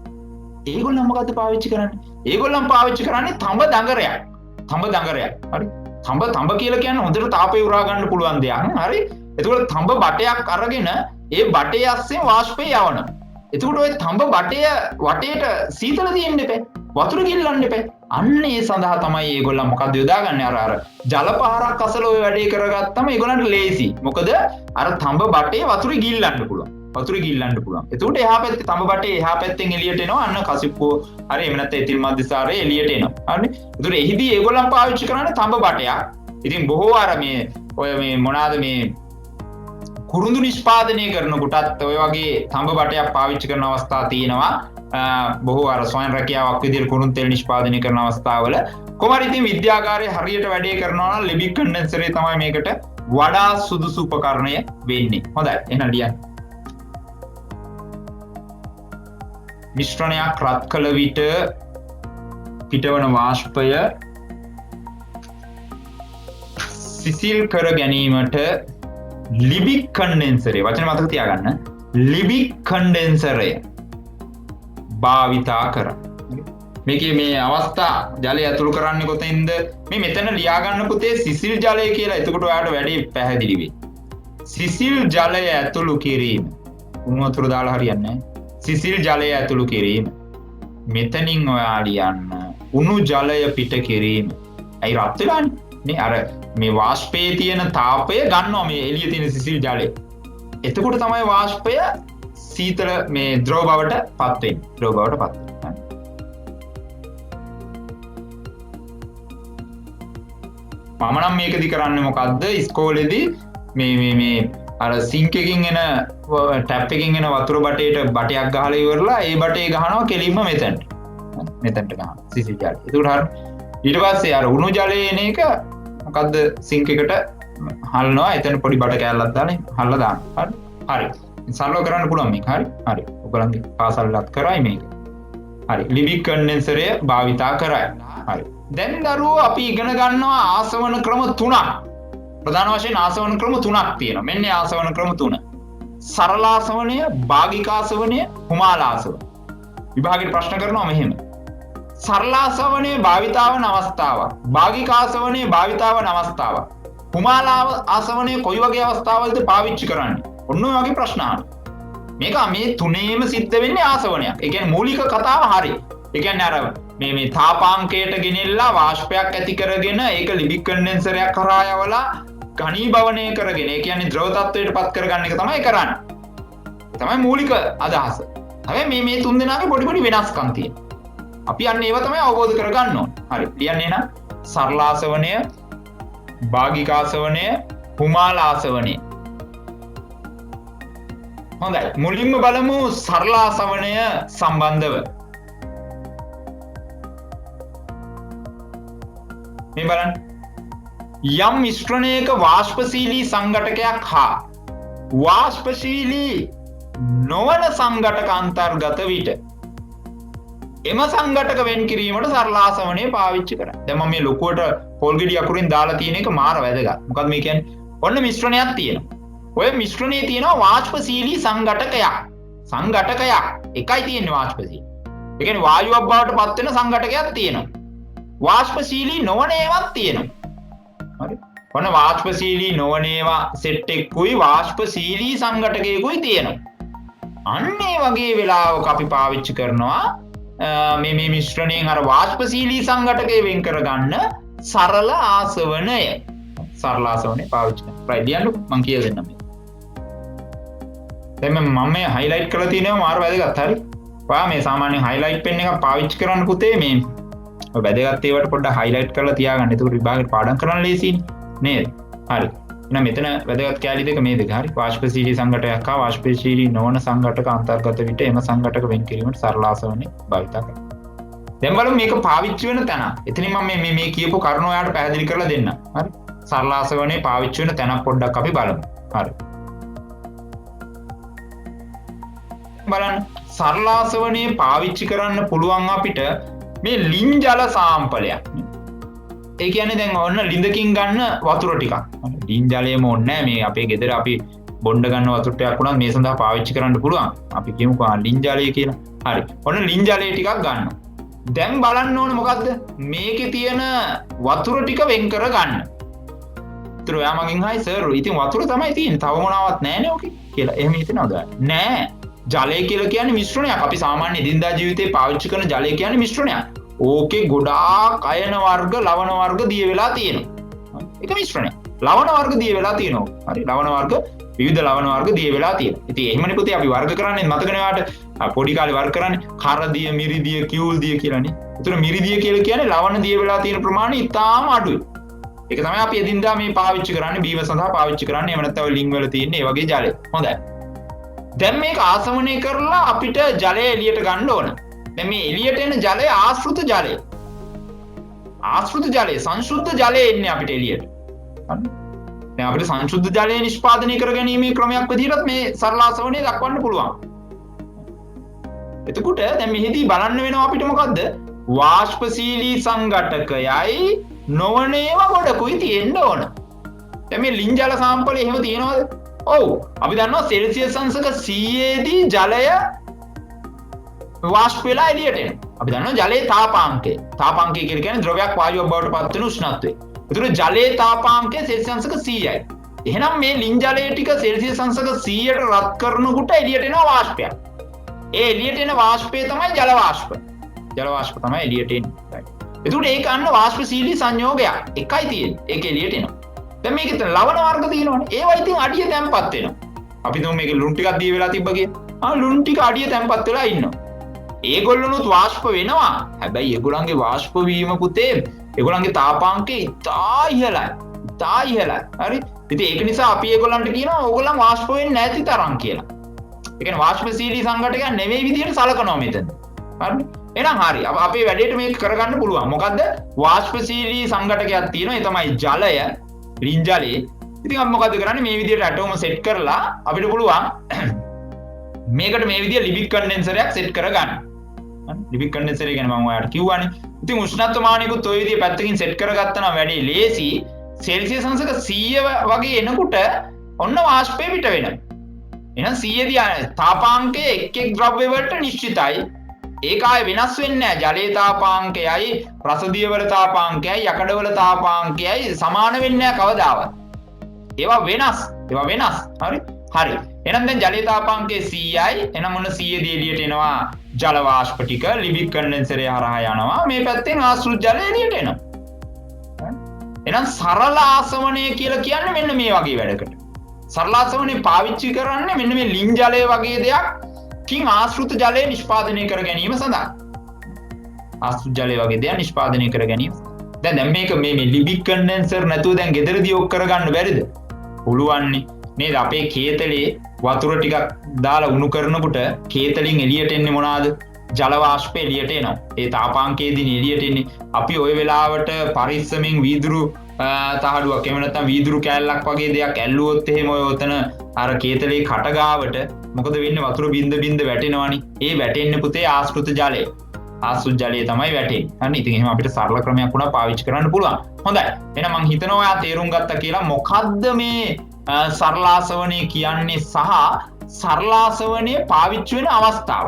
ඒගොල්ලන් මොකද්ද පාවිච්චි කරන්නේ? ඒගොල්ලන් පාවිච්චි කරන්නේ තඹ දඟරයක්. තඹ දඟරයක්. හරි. තඹ කියලා කියන්නේ හොඳට තාපය උරා ගන්න පුළුවන් දෙයක්. හරි. එතකොට තඹ බටයක් අරගෙන ඒ බටේ අස්සෙන් වාෂ්පය යවනවා. එතකොට ඔය තඹ බටය වටේට සීතල තියෙන්න එපා. වතුර ගිල්ලන්න එපා. අන්න ඒ සඳහා තමයි ඒගොල්ලන් මොකද්ද යොදාගන්නේ අර ජල පහරක් අසල ඔය වැඩේ කරගත්තම ඒගොල්ලන්ට ලේසි. මොකද අර තඹ බටේ වතුර ගිල්ලන්න පුළුවන්. වතුර ගිල්ලන්න පුළුවන්. එතකොට එහා පැත්තේ තඹ බටේ එහා පැත්තෙන් එළියට එනවා. අන්න කසිප්පුව හරි එහෙම නැත්නම් ඉතිල් මැදිසාරේ එළියට එනවා. හරි. එතකොට එහිදී ඒගොල්ලන් පාවිච්චි කරන්නේ තඹ බටයක්. ඉතින් බොහෝ අර මේ මොනවාද මේ කුරුඳු නිෂ්පාදනය කරනකොටත් ඔය වගේ තඹ බටයක් පාවිච්චි කරන අවස්ථා තියෙනවා. බොහෝ අර ස්වයං රැකියාවක් විදිහට කුරුඳු තෙල් නිෂ්පාදනය කරන අවස්ථාවල කොහොමද ඉතින් විද්‍යාගාරයේ හරියට වැඩේ කරනවා නම් ලිබික් කන්ඩෙන්සරේ තමයි මේකට වඩා සුදුසු උපකරණය වෙන්නේ. හොඳයි. එහෙනම් ලියන්න. මිශ්‍රණයක් රත් කළ විට පිටවන වාෂ්පය සිසිල් කර ගැනීමට ලිබික් කන්ඩෙන්සරේ වචන මතක තියාගන්න ලිබික් කන්ඩෙන්සරය භාවිතා කරන්න. මේකේ මේ අවස්ථා ජලය ඇතුළු කරන්නේ කොතෙන්ද? මේ මෙතන ලියාගන්න පුතේ සිසිල් ජලය කියලා. එතකොට ඔයාලට වැඩි පැහැදිලි වෙයි. සිසිල් ජලය ඇතුළු කිරීම. උණු වතුර දාලා හරියන්නේ නැහැ. සිසිල් ජලය ඇතුළු කිරීම. මෙතනින් ඔයා ලියන්න උණු ජලය පිට කිරීම. ඇයි රත් වෙලානේ? මේ අර මේ වාෂ්පයේ තියෙන තාපය ගන්නවා මේ එළියේ තියෙන සිසිල් ජලය. එතකොට තමයි වාෂ්පය සීතල මේ ද්‍රව බවට පත් වෙන්නේ. ද්‍රව බවට පත් වෙනවා. මම නම් මේකදි කරන්නේ මොකද්ද? ඉස්කෝලේදී මේ අර සිංක් එකකින් එන ටැප් එකකින් එන වතුර බටේට බටයක් ගහලා ඉවරලා ඒ බටේ ගහනවා කෙලින්ම මෙතනට. මෙතනට ගහනවා සිසිල් ජලය. ඒකට හරිය ඊට පස්සේ අර උණු ජලයේ එන එක මොකද්ද සිංක් එකට හල්නවා. එතන පොඩි බට කෑල්ලක් දාලා හල්ලා දානවා. හරි. සරලව කරන්න පුළුවන් මේක. හරි. ඔයගලන්ගේ පාසල්ලත් කරයි මේක. හරි. ලිබික් කන්ඩෙන්සරය භාවිතා කරයි. හරි. දැන් දරුවෝ අපි ඉගෙන ගන්නවා ආසවන ක්‍රම 3ක්. ප්‍රධාන වශයෙන් ආසවන ක්‍රම 3ක් තියෙනවා. මෙන්න ආසවන ක්‍රම 3. සරලාසවනය, භාගිකාසවනය, කුමාලාසවනය. විභාගයට ප්‍රශ්න කරනවා මෙහෙම. සරලාසවනයේ භාවිතාවන අවස්ථාවක්, භාගිකාසවනයේ භාවිතාවන අවස්ථාවක්, කුමාලාව ආසවනයේ කොයි වගේ අවස්ථාවලද පාවිච්චි කරන්නේ? ඔන්න ඔය වගේ ප්‍රශ්න අහනවා. මේක මේ තුනේම සිද්ධ වෙන්නේ ආසවනයක්. ඒ කියන්නේ මූලික කතාව හරියි. ඒ කියන්නේ අර මේ තාපාංකයට ගෙනෙල්ලා වාෂ්පයක් ඇති කරගෙන ඒක ලිබික් කන්ඩෙන්සරයක් කරා යවලා ඝනීභවනය කරගෙන ඒ කියන්නේ ද්‍රව තත්ත්වයට පත් කරගන්න එක තමයි කරන්නේ. තමයි මූලික අදහස. හැබැයි මේ තුන් දෙනාගේ පොඩි වෙනස්කම් තියෙනවා. අපි අන්න ඒව තමයි අවබෝධ කරගන්න ඕන. හරි. ලියන්නේ නම් සරලාසවනය, භාගිකාසවනය, කුමාලාසවනය. හොඳයි. මුලින්ම බලමු සරලාසවනය සම්බන්ධව. මේ බලන්න. යම් මිශ්‍රණයක වාෂ්පශීලී සංඝටකයක් හා වාෂ්පශීලී නොවන සංඝටක අන්තර්ගත විට එම සංඝටක වෙන් කිරීමට සරලාසවනය පාවිච්චි කරන්න. දැන් මම මේ ලොකුවට පොල් ගෙඩි අකුරින් දාලා තියෙන එක මාර වැදගත්. මොකද මේ කියන්නේ? ඔන්න මිශ්‍රණයක් තියෙනවා. ඔය මිශ්‍රණයේ තියෙනවා වාෂ්පශීලී සංඝටකයක්. සංඝටකයක් එකයි තියෙන්නේ වාෂ්පශීලී. ඒ කියන්නේ වායුවක් බවට පත් වෙන සංඝටකයක් තියෙනවා. වාෂ්පශීලී නොවන ඒවාක් තියෙනවා. හරි. ඔන්න වාෂ්පශීලී නොවන ඒවා සෙට් එකකුයි වාෂ්පශීලී සංඝටකයකුයි තියෙනවා. අන්න ඒ වගේ වෙලාවක අපි පාවිච්චි කරනවා මේ මිශ්‍රණයෙන් අර වාෂ්පශීලී සංඝටකය වෙන් කරගන්න සරල ආසවනය. සරල ආසවනය පාවිච්චි කරනවා. right ලියන්න මම කියලා දෙන්නම් මේ. දැන් මම මේ highlight කරලා තියෙනවා මාර වැදගත්. හරි. ඔයා මේ සාමාන්‍ය highlight pen එකක් පාවිච්චි කරන්න පුතේ මේ ඔය වැදගත් ඒවාට පොඩ්ඩක් highlight කරලා තියාගන්න. ඒක විභාගෙට පාඩම් කරන්න ලේසියි නේද? හරි. එහෙනම් මෙතන වැදගත් කැලි දෙක මේ දෙක. හරි. වාෂ්පශීලී සංඝටකයක් හා වාෂ්පශීලී නොවන සංඝටක අන්තර්ගත විට එම සංඝටක වෙන් කිරීමට සරලාසවනේ භාවිත කරනවා. දැන් බලමු මේක පාවිච්චි වෙන තැන. එතනින් මම මේ කියපු කරුණ ඔයාලට පැහැදිලි කරලා දෙන්න. හරි. සරලාසවනේ පාවිච්චි වෙන තැනක් පොඩ්ඩක් අපි බලමු. හරි. බලන්න සරලාසවනේ පාවිච්චි කරන්න පුළුවන් අපිට මේ ලින්ජල සාම්පලයක්. ඒ කියන්නේ දැන් ඔන්න ලිඳකින් ගන්න වතුර ටිකක්. ලින්ජලයේම ඕනේ නැහැ මේ අපේ ගෙදර අපි බොණ්ඩ ගන්න වතුර ටිකක් උනත් මේ සඳහා පාවිච්චි කරන්න පුළුවන්. අපි කියමුකෝ ලින්ජලය කියලා. හරි. ඔන්න ලින්ජලය ටිකක් ගන්න. දැන් බලන්න ඕනේ මොකද්ද? මේකේ තියෙන වතුර ටික වෙන් කර ගන්න. ඒතර ඔයා මගෙන් හයි සර් ඉතින් වතුර තමයි තියෙන්නේ. තව මොනවත් නැහැනේ ඔකේ කියලා. එහෙම හිතනවද? නෑ. ජලය කියලා කියන්නේ මිශ්‍රණයක්. අපි සාමාන්‍ය එදිනදා ජීවිතේ පාවිච්චි කරන ජලය කියන්නේ මිශ්‍රණයක්. ඕකේ ගොඩාක් අයන වර්ග, ලවණ වර්ග දිය වෙලා තියෙනවා. ඒක මිශ්‍රණයක්. ලවණ වර්ග දිය වෙලා තියෙනවා. හරි. ලවණ වර්ග විවිධ ලවණ වර්ග දිය වෙලා තියෙනවා. ඉතින් එහෙමනේ පුතේ අපි වර්ග කරන්නේ මතකනේ ඔයාලට. පොඩි කාලේ වර්ග කරන්නේ කරදිය, මිරිදිය, කිවුල්දිය කියලානේ. ඒතර මිරිදිය කියලා කියන්නේ ලවණ දිය වෙලා තියෙන ප්‍රමාණය ඉතාම අඩුයි. ඒක තමයි අපි එදිනදා මේ පාවිච්චි කරන්නේ බීම සඳහා පාවිච්චි කරන්නේ. එහෙම නැත්නම් ලිංග වල තියෙන මේ වගේ ජලය. හොඳයි. දැන් මේක ආසමනය කරලා අපිට ජලය එළියට ගන්න ඕන. දැන් මේ එළියට එන ජලය ආශ්‍රිත ජලය. ආශ්‍රිත ජලය සංශුද්ධ ජලය එන්නේ අපිට එළියට. හරි. දැන් අපිට සංශුද්ධ ජලය නිෂ්පාදනය කරගැනීමේ ක්‍රමයක් විදිහට මේ සරලාසවනේ දක්වන්න පුළුවන්. එතකොට දැන් මෙහිදී බලන්න වෙනවා අපිට මොකද්ද? වාෂ්පශීලී සංඝටකයයි නොවන ඒවා ගොඩකුයි තියෙන්න ඕන. දැන් මේ ලින්ජල සාම්පලේ එහෙම තියෙනවද? ඔව්. අපි දන්නවා සෙල්සියස් අංශක 100 දී ජලය වාෂ්ප වෙලා එළියට එනවා. අපි දන්නවා ජලයේ තාපාංකය. තාපාංකය කියන්නේ ද්‍රවයක් වායුවක් බවට පත් වෙන උෂ්ණත්වය. ඒතර ජලයේ තාපාංකය සෙල්සියස් අංශක 100යි. එහෙනම් මේ ලින් ජලය ටික සෙල්සියස් අංශක 100ට රත් කරනකොට එළියට එනවා වාෂ්පයක්. ඒ එළියට එන වාෂ්පය තමයි ජල වාෂ්ප. ජල වාෂ්ප තමයි එළියට එන්නේ. ඒකට ඒක අන්න වාෂ්පශීලී සංයෝගයක්. එකයි තියෙන්නේ. ඒක එළියට එනවා. දැන් මේකේ ලවණ වර්ග තියෙනවනේ. ඒවා ඉතින් අඩිය තැම්පත් වෙනවා. අපි තුමු මේකේ ලුණු ටිකක් දී වෙලා තිබ්බ කියලා. ලුණු ටික අඩිය තැම්පත් වෙලා ඉන්නවා. ඒගොල්ලොනුත් වාෂ්ප වෙනවා. හැබැයි ඒගොල්ලන්ගේ වාෂ්ප වීම පුතේ ඒගොල්ලන්ගේ තාපාංකය ඉතා ඉහළයි. ඉතා ඉහළයි. හරි? ඉතින් ඒක නිසා අපි ඒගොල්ලන්ට කියනවා ඕගොල්ලන් වාෂ්ප වෙන්නේ නැති තරම් කියලා. ඒ කියන්නේ වාෂ්පශීලී සංඝටකයක් නෙවෙයි විදියට සලකනවා මෙතන. හරිද? එහෙනම් හරි. අපේ වැඩේට මේක කරගන්න පුළුවන්. මොකද්ද? වාෂ්පශීලී සංඝටකයක් තියෙනවා. ඒ තමයි ජලය, ලින් ජලය. ඉතින් අපි මොකද්ද කරන්නේ? මේ විදියට ඇටෝම සෙට් කරලා අපිට පුළුවන් මේකට මේ විදිය ලිබික් කන්ඩෙන්සරයක් සෙට් කරගන්න. ලිබික් කන්ඩෙන්සරය ගැන මම ඔයාලට කිව්වනේ. ඉතින් උෂ්ණත්ව මානයකුත් ඔය විදිය පැත්තකින් සෙට් කරගත්තා නම් වැඩි ලේසි. සෙල්සියස් අංශක 100 වගේ එනකොට ඔන්න වාෂ්පය පිට වෙනවා. එහෙනම් 100 දී තාපාංකය එක් ද්‍රව්‍ය වලට නිශ්චිතයි. ඒක ආයේ වෙනස් වෙන්නේ නැහැ. ජලයේ තාපාංකයයි, රසදිය වල තාපාංකයයි, යකඩ වල තාපාංකයයි සමාන වෙන්නේ නැහැ කවදාවත්. ඒවා වෙනස්. හරි? හරි. එහෙනම් දැන් ජලයේ තාපාංකය 100යි. එහෙනම් ඔන්න 100 දී එළියට එනවා ජල වාෂ්ප ටික ලිබික් කන්ඩෙන්සරය හරහා යනවා. මේ පැත්තෙන් ආශ්‍රිත ජලය එළියට එනවා. එහෙනම් සරල ආසවණය කියලා කියන්නේ මෙන්න මේ වගේ වැඩකට. සරල ආසවණය පාවිච්චි කරන්නේ මෙන්න මේ ලින් ජලය වගේ දෙයක් කින් ආශ්‍රිත ජලය නිෂ්පාදනය කර ගැනීම සඳහා. ආශ්‍රිත ජලය වගේ දෙයක් නිෂ්පාදනය කර ගැනීම. දැන් මේක මේ ලිබික් කන්ඩෙන්සර් නැතුව දැන් ගෙදරදී ඔක් කරගන්න බැරිද? පුළුවන්නේ. නේද? අපේ කේතලේ වතුර ටිකක් දාලා උණු කරනකොට කේතලින් එළියට එන්නේ මොනවාද? ජල වාෂ්ප එළියට එනවා. ඒ තාපාංකයේදී එළියට එන්නේ. අපි ওই වෙලාවට පරිස්සමින් වීදුරු තහඩුවක් එහෙම නැත්නම් වීදුරු කෑල්ලක් වගේ දෙයක් ඇල්ලුවොත් එහෙම ඔය ඔතන අර කේතලේ කට ගාවට මොකද වෙන්නේ? වතුර බින්ද වැටෙනවනේ. ඒ වැටෙන්නේ පුතේ ආශ්‍රිත ජලය. ආශ්‍රිත ජලය තමයි වැටෙන්නේ. හරි. ඉතින් එහෙනම් අපිට සරල ක්‍රමයක් වුණා පාවිච්චි කරන්න පුළුවන්. හොඳයි. එහෙනම් මම හිතනවා ඔයා තේරුම් ගත්තා කියලා. මොකද්ද මේ සරලාසවණය කියන්නේ සහ සරලාසවණය පාවිච්චි වෙන අවස්ථාව.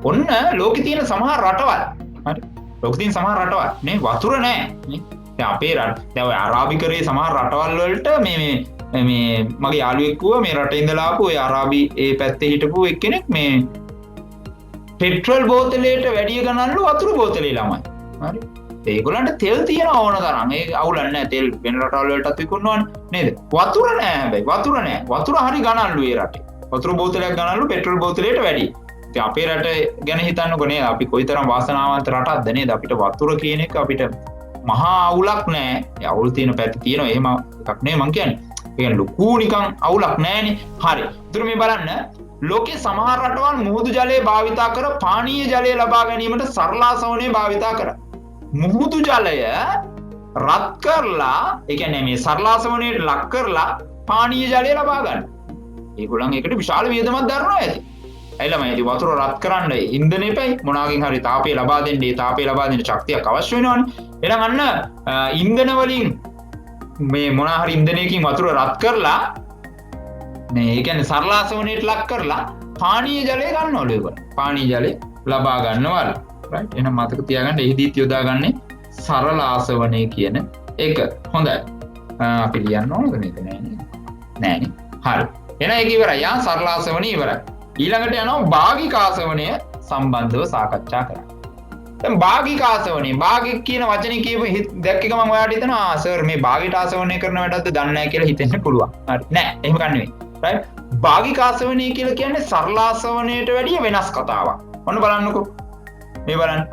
ඔන්න ලෝකේ තියෙන සමහර රටවල්. හරි. ලෝකේ තියෙන සමහර රටවල් නේ වතුර නැහැ. නේ. දැන් අපේ රට දැන් ඔය අරාබිකරේ සමහර රටවල් වලට මේ මගේ යාළුවෙක් කිව්වා මේ රටේ ඉඳලා ආපු ඔය අරාබි ඒ පැත්තේ හිටපු එක්කෙනෙක් මේ පෙට්‍රල් බෝතලයට වැඩිය ගණන්ලු වතුර බෝතලේ ළමයි. හරි. ඒගොල්ලන්ට තෙල් තියෙන ඕන තරම්. ඒක අවුලක් නැහැ. තෙල් වෙන රටවල් වලටත් විකුණනවානේ නේද? වතුර නැහැ හැබැයි. වතුර නැහැ. වතුර හරි ගණන්ලු ඒ රටේ. වතුර බෝතලයක් ගණන්ලු පෙට්‍රල් බෝතලයට වැඩිය. ඉතින් අපේ රට ගැන හිතන්නකෝ නේද? අපි කොයිතරම් වාසනාවන්ත රටක්ද නේද? අපිට වතුර කියන එක අපිට මහා අවුලක් නැහැ. ඒ අවුල් තියෙන පැති තියෙනවා. එහෙම එකක් නෙවෙයි මං කියන්නේ. කියන්නේ ලොකු නිකන් අවුලක් නැහැනේ. හරි. ඒතර මේ බලන්න ලෝකේ සමහර රටවල් මුහුදු ජලය භාවිතා කර පානීය ජලය ලබා ගැනීමට සරලාසවණේ භාවිතා කරා. මුහුදු ජලය රත් කරලා ඒ කියන්නේ මේ සරලාසවණේට ලක් කරලා පානීය ජලය ලබා ගන්න. ඒගොල්ලන් ඒකට විශාල වියදමක් දරනවා ඇති. ඇයිලම ඇති වතුර රත් කරන්න ඉන්ධන එපයි මොනවාකින් හරි තාපය ලබා දෙන්න ඒ තාපය ලබා දෙන්න ශක්තියක් අවශ්‍ය වෙනවනේ. එහෙනම් අන්න ඉන්ධන වලින් මේ මොනවා හරි ඉන්ධනයකින් වතුර රත් කරලා මේ ඒ කියන්නේ සරලාසවණේට ලක් කරලා පානීය ජලය ගන්නවලු ඒගොල්ලෝ. පානීය ජලය ලබා ගන්නවලු. රයිට්. එහෙනම් මතක තියාගන්න එහිදීත් යොදාගන්නේ සරලාසවණේ කියන එක. හොඳයි. අපි ලියන්න ඕනද මේක නෑනේ. නෑනේ. හරි. එහෙනම් ඒක ඉවරයි. යා සරලාසවණේ ඉවරයි. ඊළඟට යනවා භාගිකාසවණය සම්බන්ධව සාකච්ඡා කරන්න. දැන් භාගිකාසවණේ භාගික කියන වචනේ කියපු දැක්ක එක මම ඔයාලට හිතනවා සර් මේ භාගිකාසවණය කරන වැඩක්ද දන්නේ නැහැ කියලා හිතෙන්න පුළුවන්. හරි. නෑ එහෙම ගන්න නෙවෙයි. රයිට්. භාගිකාසවණේ කියලා කියන්නේ සරලාසවණයට වැඩිය වෙනස් කතාවක්. ඔන්න බලන්නකෝ. මේ බලන්න.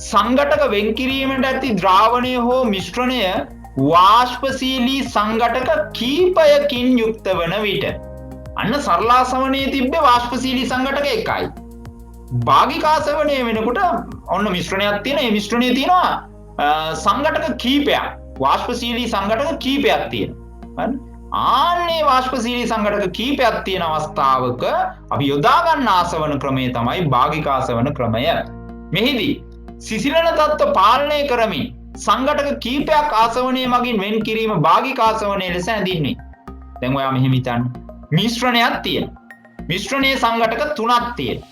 සංඝටක වෙන් කිරීමට ඇති ද්‍රාවණය හෝ මිශ්‍රණය වාෂ්පශීලී සංඝටක කීපයකින් යුක්ත වන විට අන්න සරලාසවණේ තිබ්බේ වාෂ්පශීලී සංඝටක එකයි. භාගිකාසවණේ වෙනකොට ඔන්න මිශ්‍රණයක් තියෙන. ඒ මිශ්‍රණයේ තියෙනවා සංඝටක කීපයක්. වාෂ්පශීලී සංඝටක කීපයක් තියෙනවා. හරි. ආන්නේ වාෂ්පශීලී සංඝටක කීපයක් තියෙන අවස්ථාවක අපි යොදා ගන්න ආසවන ක්‍රමය තමයි භාගිකාසවන ක්‍රමය. මෙහිදී සිසිලන තත්ත්ව පාලනය කරමින් සංඝටක කීපයක් ආසවණයේ මගින් වෙන් කිරීම භාගිකාසවණයේ ලෙස හැඳින්වේ. දැන් ඔයා මෙහෙම හිතන්න. මිශ්‍රණයක් තියෙනවා. මිශ්‍රණයේ සංඝටක 3ක් තියෙනවා.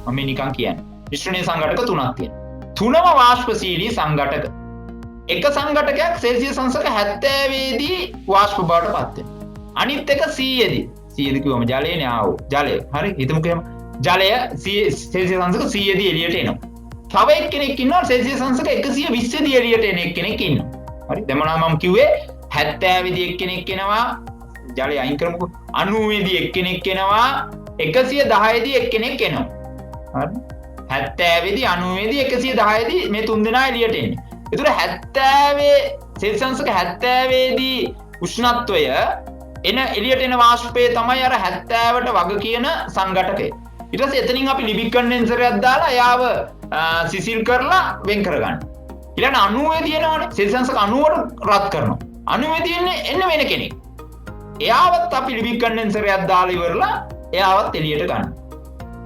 මම නිකන් කියන්නේ. මිශ්‍රණයේ සංඝටක 3ක් තියෙනවා. තුනම වාෂ්පශීලී සංඝටක. එක සංඝටකයක් සෙල්සියස් අංශක 70 දී වාෂ්ප බවට පත් වෙනවා. අනිත් එක 100 දී. 100 දී කිව්වම ජලයනේ ආවෝ. ජලය. හරි. හිතමුකෝ එහෙම. ජලය සෙල්සියස් අංශක 100 දී එළියට එනවා. තව එක්කෙනෙක් ඉන්නවා සෙල්සියස් අංශක 120 දී එළියට එන එක්කෙනෙක් ඉන්නවා. හරි. දැන් මොනවාද මම කිව්වේ 70 දී එක්කෙනෙක් එනවා. ජලය අයින් කරමුකෝ. 90 දී එක්කෙනෙක් එනවා. 110 දී එක්කෙනෙක් එනවා. හරි. 70 දී 90 දී 110 දී මේ තුන් දෙනා එළියට එන්නේ. ඒතර 70 සෙල්සියස් අංශක 70 දී උෂ්ණත්වය එන එළියට එන වාෂ්පය තමයි අර 70ට වග කියන සංඝටකය. ඊට පස්සේ එතනින් අපි ලිබික් කන්ඩෙන්සරයක් දාලා එයාව සිසිල් කරලා වෙන් කරගන්න. ඊළඟ 90 තියෙනවනේ සෙල්සියස් අංශක 90ට රත් කරනවා. 90 තියෙන්නේ එන්න වෙන කෙනෙක්. එයාවත් අපි ලිබික් කන්ඩෙන්සරයක් දාලා ඉවරලා එයාවත් එළියට ගන්න.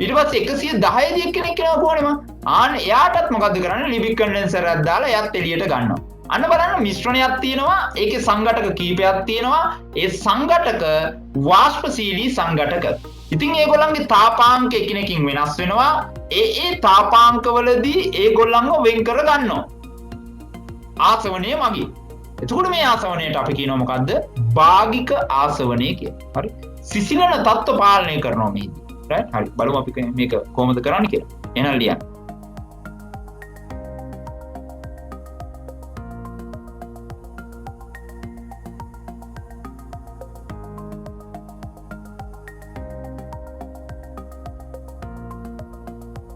ඊට පස්සේ 110 දී කෙනෙක් කෙනා කොහොමද ආන්න එයාටත් මොකද්ද කරන්නේ ලිබික් කන්ඩෙන්සරයක් දාලා එයාත් එළියට ගන්නවා. අන්න බලන්න මිශ්‍රණයක් තියෙනවා. ඒකේ සංඝටක කීපයක් තියෙනවා. ඒ සංඝටක වාෂ්පශීලී සංඝටක. ඉතින් ඒගොල්ලන්ගේ තාපාංක එකිනෙකින් වෙනස් වෙනවා. ඒ තාපාංකවලදී ඒගොල්ලන්ව වෙන් කර ගන්නවා. ආසවණයේ මගින්. එතකොට මේ ආසවණයට අපි කියනවා මොකද්ද? භාගික ආසවණය කියලා. හරි. සිසිලන තත්ත්ව පාලනය කරනවා මේදී. රයිට්. හරි. බලමු අපි මේක කොහොමද කරන්නේ කියලා. එහෙනම් ලියන්න.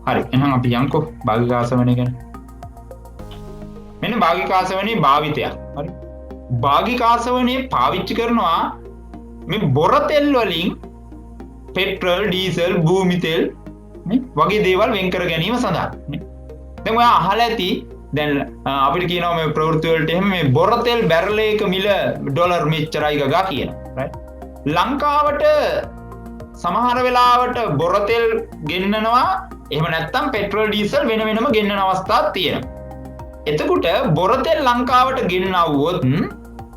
හරි. එහෙනම් අපි යන්කෝ භාගික ආසවණය ගැන. මෙන්න භාගික ආසවණේ භාවිතයක්. හරි. භාගික ආසවණේ පාවිච්චි කරනවා මේ බොර තෙල් වලින් පෙට්‍රල්, ඩීසල්, භූමි තෙල් නේ වගේ දේවල් වෙන් කර ගැනීම සඳහා. නේ. දැන් ඔයා අහලා ඇති දැන් අපිට කියනවා මේ ප්‍රවෘත්ති වලට එහෙම මේ බොර තෙල් බැරල් එක මිල ඩොලර් මෙච්චරයි ගා කියනවා. රයිට්. ලංකාවට සමහර වෙලාවට බොර තෙල් ගෙන්නනවා. එහෙම නැත්නම් පෙට්‍රල්, ඩීසල් වෙන වෙනම ගෙන්නන අවස්ථාවක් තියෙනවා. එතකොට බොර තෙල් ලංකාවට ගෙන්නවුවොත්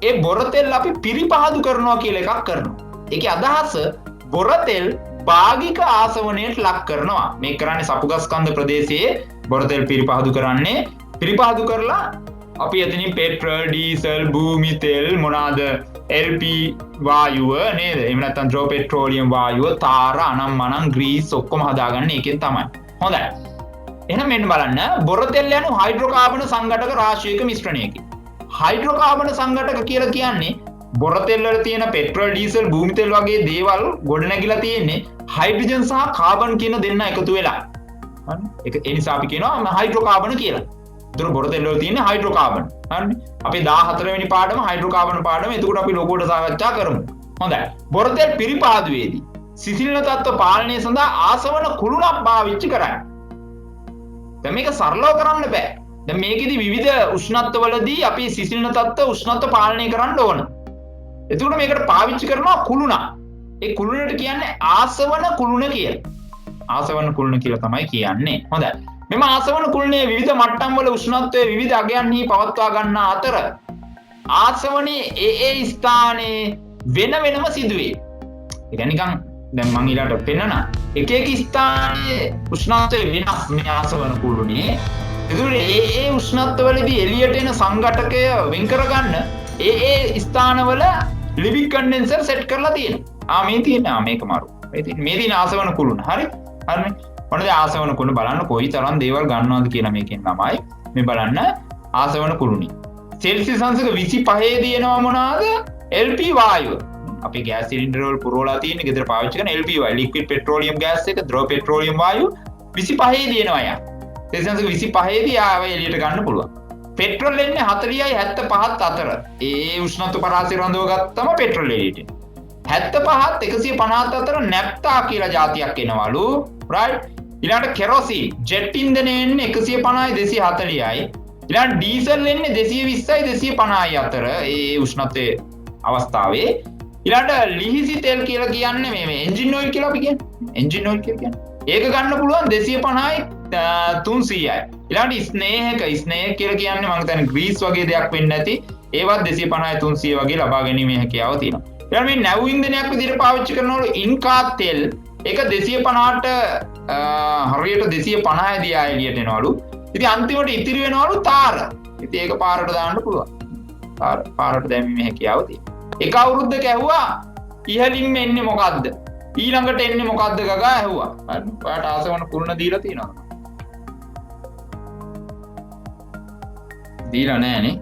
ඒ බොර තෙල් අපි පිරිපහදු කරනවා කියලා එකක් කරනවා. ඒකේ අදහස බොර තෙල් භාගික ආසවණයට ලක් කරනවා. මේ කරන්නේ සපුගස්කන්ධ ප්‍රදේශයේ බොර තෙල් පිරිපහදු කරන්නේ. පිරිපහදු කරලා අපි එතනින් පෙට්‍රල්, ඩීසල්, භූමි තෙල් මොනවාද LP වායුව නේද? එහෙම නැත්නම් ඩ්‍රෝ පෙට්‍රෝලියම් වායුව, තාර, අනම්මනම්, ග්‍රීස් ඔක්කොම හදාගන්නේ ඒකෙන් තමයි. හොඳයි. එහෙනම් මෙන්න බලන්න බොර තෙල් යන හයිඩ්‍රෝකාබන සංඝටක රාශියක මිශ්‍රණයකින්. හයිඩ්‍රෝකාබන සංඝටක කියලා කියන්නේ බොර තෙල් වල තියෙන පෙට්‍රල්, ඩීසල්, භූමි තෙල් වගේ දේවල් ගොඩනැගිලා තියෙන්නේ හයිඩ්‍රජන් සහ කාබන් කියන දෙන්න එකතු වෙලා. හරි. ඒ නිසා අපි කියනවා හයිඩ්‍රෝකාබන කියලා. ඒතර බොර තෙල් වල තියෙන හයිඩ්‍රෝකාබන. හරිනේ. අපේ 14 වෙනි පාඩම හයිඩ්‍රෝකාබන පාඩම. එතකොට අපි ලොකුවට සාකච්ඡා කරමු. හොඳයි. බොරතෙල් පිරිපාදුවේදී සිසිලන තත්ත්ව පාලනය සඳහා ආසවන කුළුණක් පාවිච්චි කරන්න. දැන් මේක සරලව කරන්න බෑ. දැන් මේකෙදි විවිධ උෂ්ණත්වවලදී අපි සිසිලන තත්ත්ව උෂ්ණත්ව පාලනය කරන්න ඕන. එතකොට මේකට පාවිච්චි කරනවා කුළුණක්. ඒ කුළුණට කියන්නේ ආසවන කුළුණ කියලා. ආසවන කුළුණ කියලා තමයි කියන්නේ. හොඳයි. මෙම ආසවන කුළුණේ විවිධ මට්ටම් වල උෂ්ණත්වයේ විවිධ අගයන්හි පවත්වා ගන්න අතර ආසවනයේ ඒ ස්ථානයේ වෙන වෙනම සිදුවේ. ඒ කියන්නේ නිකන් දැන් මම ඊළඟට පෙන්නන එක එක ස්ථානයේ උෂ්ණත්වය වෙනස් මේ ආසවන කුළුණේ. ඒකට ඒ උෂ්ණත්වවලදී එළියට එන සංඝටකය වෙන් කරගන්න ඒ ස්ථානවල ලිවික් කන්ඩෙන්සර් සෙට් කරලා තියෙනවා. මේ තියෙනවා මේක මාරු. මේ තියෙන ආසවන කුළුණ. හරි. හරිනේ. ඔන්න දැන් ආසවන කුළුණ බලන්න කොයි තරම් දේවල් ගන්නවද කියලා මේකෙන් තමයි මේ බලන්න ආසවන කුළුණේ. සෙල්සියස් අංශක 25 දිනනවා මොනවාද? LP වායුව. අපි ගෑස් සිලින්ඩර් වල පුරවලා තියෙන ගෙදර පාවිච්චි කරන LP වායුව, ලික්විඩ් පෙට්‍රෝලියම් ගෑස් එක, ද්‍රව පෙට්‍රෝලියම් වායුව 25 දිනනවා යා. සෙල්සියස් අංශක 25 දී ආව එළියට ගන්න පුළුවන්. පෙට්‍රෝල් එන්නේ 40යි 75ත් අතර. ඒ උෂ්ණත්ව පරාසය රඳව ගත්තම පෙට්‍රෝල් එළියට එනවා. 75ත් 150ත් අතර නැප්තා කියලා જાතියක් එනවලු. රයිට්. ඊළඟට කෙරොසින් ජෙට් ඉන්ධනය එන්නේ 150යි 240යි. ඊළඟ ඩීසල් එන්නේ 220යි 250යි අතර ඒ උෂ්ණත්වයේ අවස්ථාවේ. ඊළඟ ලිහිසි තෙල් කියලා කියන්නේ මේ එන්ජින් ඔයිල් කියලා අපි කියන්නේ. එන්ජින් ඔයිල් කියලා කියන්නේ. ඒක ගන්න පුළුවන් 250යි 300යි. ඊළඟ ස්නේහක කියලා කියන්නේ මම හිතන්නේ ග්‍රීස් වගේ දෙයක් වෙන්නේ නැති ඒවත් 250යි 300 වගේ ලබා ගැනීමේ හැකියාව තියෙනවා. ඊළඟ මේ නැව් ඉන්ධනයක් විදිහට පාවිච්චි කරනකොට ඉන්කා තෙල් ඒක 250ට හරියට 250 දී ආයෙලියට එනවලු. ඉතින් අන්තිමට ඉතිරි වෙනවලු තාර. ඉතින් ඒක පාරට දාන්න පුළුවන්. පාරට දැමීමේ හැකියාව තියෙනවා. එක අවුරුද්දක ඇහුවා ඉහළින්ම එන්නේ මොකද්ද? ඊළඟට එන්නේ මොකද්ද ගගා ඇහුවා. ඔයාට ආසවන කුළුණ දීලා තියෙනවද? දීලා නැහනේ.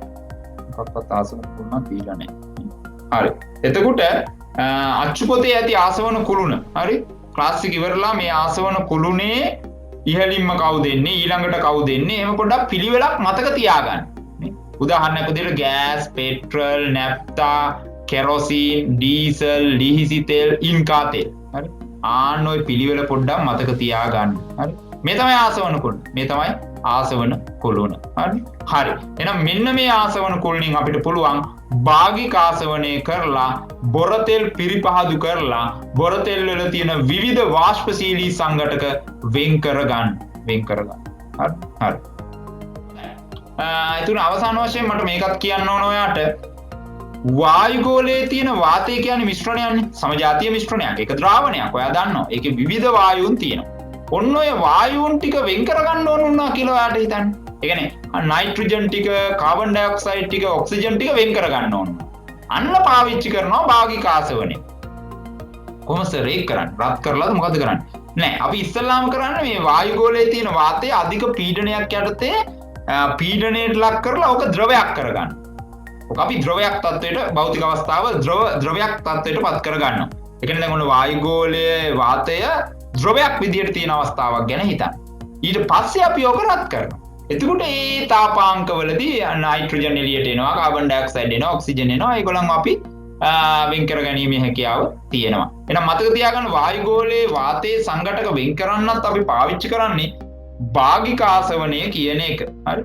මොකක්වත් ආසවන කුළුණ දීලා නැහැ. හරි. එතකොට අච්චු පොතේ ඇති ආසවන කුළුණ. හරි. ක්ලාස් එක ඉවරලා මේ ආසවන කුළුණේ ඉහළින්ම කවුද එන්නේ ඊළඟට කවුද එන්නේ එහෙම පොඩ්ඩක් පිළිවෙලක් මතක තියාගන්න. උදාහරණයක් විදිහට ගෑස්, පෙට්‍රල්, නැෆ්තා, කෙරොසින්, ඩීසල්, ලිහිසි තෙල්, ඉන්කා තෙල්. හරි. ආන්න ඔය පිළිවෙල පොඩ්ඩක් මතක තියාගන්න. හරි. මේ තමයි ආසවන කුළුණ. මේ තමයි ආසවන කුළුණ. හරි. හරි. එහෙනම් මෙන්න මේ ආසවන කුළුණින් අපිට පුළුවන් භාගික ආසවනය කරලා බොරතෙල් පිරිපහදු කරලා බොරතෙල් වල තියෙන විවිධ වාෂ්පශීලී සංඝටක වෙන් කරගන්න. හරි. හරි. ඒතුන අවසාන වශයෙන් මට මේකත් කියන්න ඕන ඔයාට වායුගෝලයේ තියෙන වාතය කියන්නේ මිශ්‍රණයක්නේ. සමජාතීය මිශ්‍රණයක්. ඒක ද්‍රාවණයක්. ඔයා දන්නවා. ඒකේ විවිධ වායුන් තියෙනවා. ඔන්න ඔය වායුන් ටික වෙන් කරගන්න ඕන වුණා කියලා ඔයාට හිතන්න. ඒ කියන්නේ නයිට්‍රජන් ටික, කාබන් ඩයොක්සයිඩ් ටික, ඔක්සිජන් ටික වෙන් කරගන්න ඕන. අන්න පාවිච්චි කරනවා භාගික ආසවනය. කොහොමද රේක් කරන්නේ? රත් කරලාද මොකද කරන්නේ? නෑ. අපි ඉස්සල්ලාම කරන්නේ මේ වායුගෝලයේ තියෙන වාතය අධික පීඩනයක් යටතේ පීඩනයට ලක් කරලා ඕක ද්‍රවයක් කරගන්න. ඕක අපි ද්‍රවයක් තත්ත්වයට භෞතික අවස්ථාව ද්‍රවයක් තත්ත්වයට පත් කරගන්නවා. ඒ කියන්නේ දැන් ඔන්න වායුගෝලයේ වාතය ද්‍රවයක් විදියට තියෙන අවස්ථාවක් ගැන හිතන්න. ඊට පස්සේ අපි ඕක රත් කරනවා. එතකොට ඒ තාපාංකවලදී නයිට්‍රජන් එළියට එනවා, කාබන් ඩයොක්සයිඩ් එනවා, ඔක්සිජන් එනවා. ඒගොල්ලන් අපි වෙන් කර ගැනීමේ හැකියාව තියෙනවා. එහෙනම් මතක තියාගන්න වායුගෝලයේ වාතයේ සංඝටක වෙන් කරන්නත් අපි පාවිච්චි කරන්නේ භාගික ආසවනය කියන එක. හරි.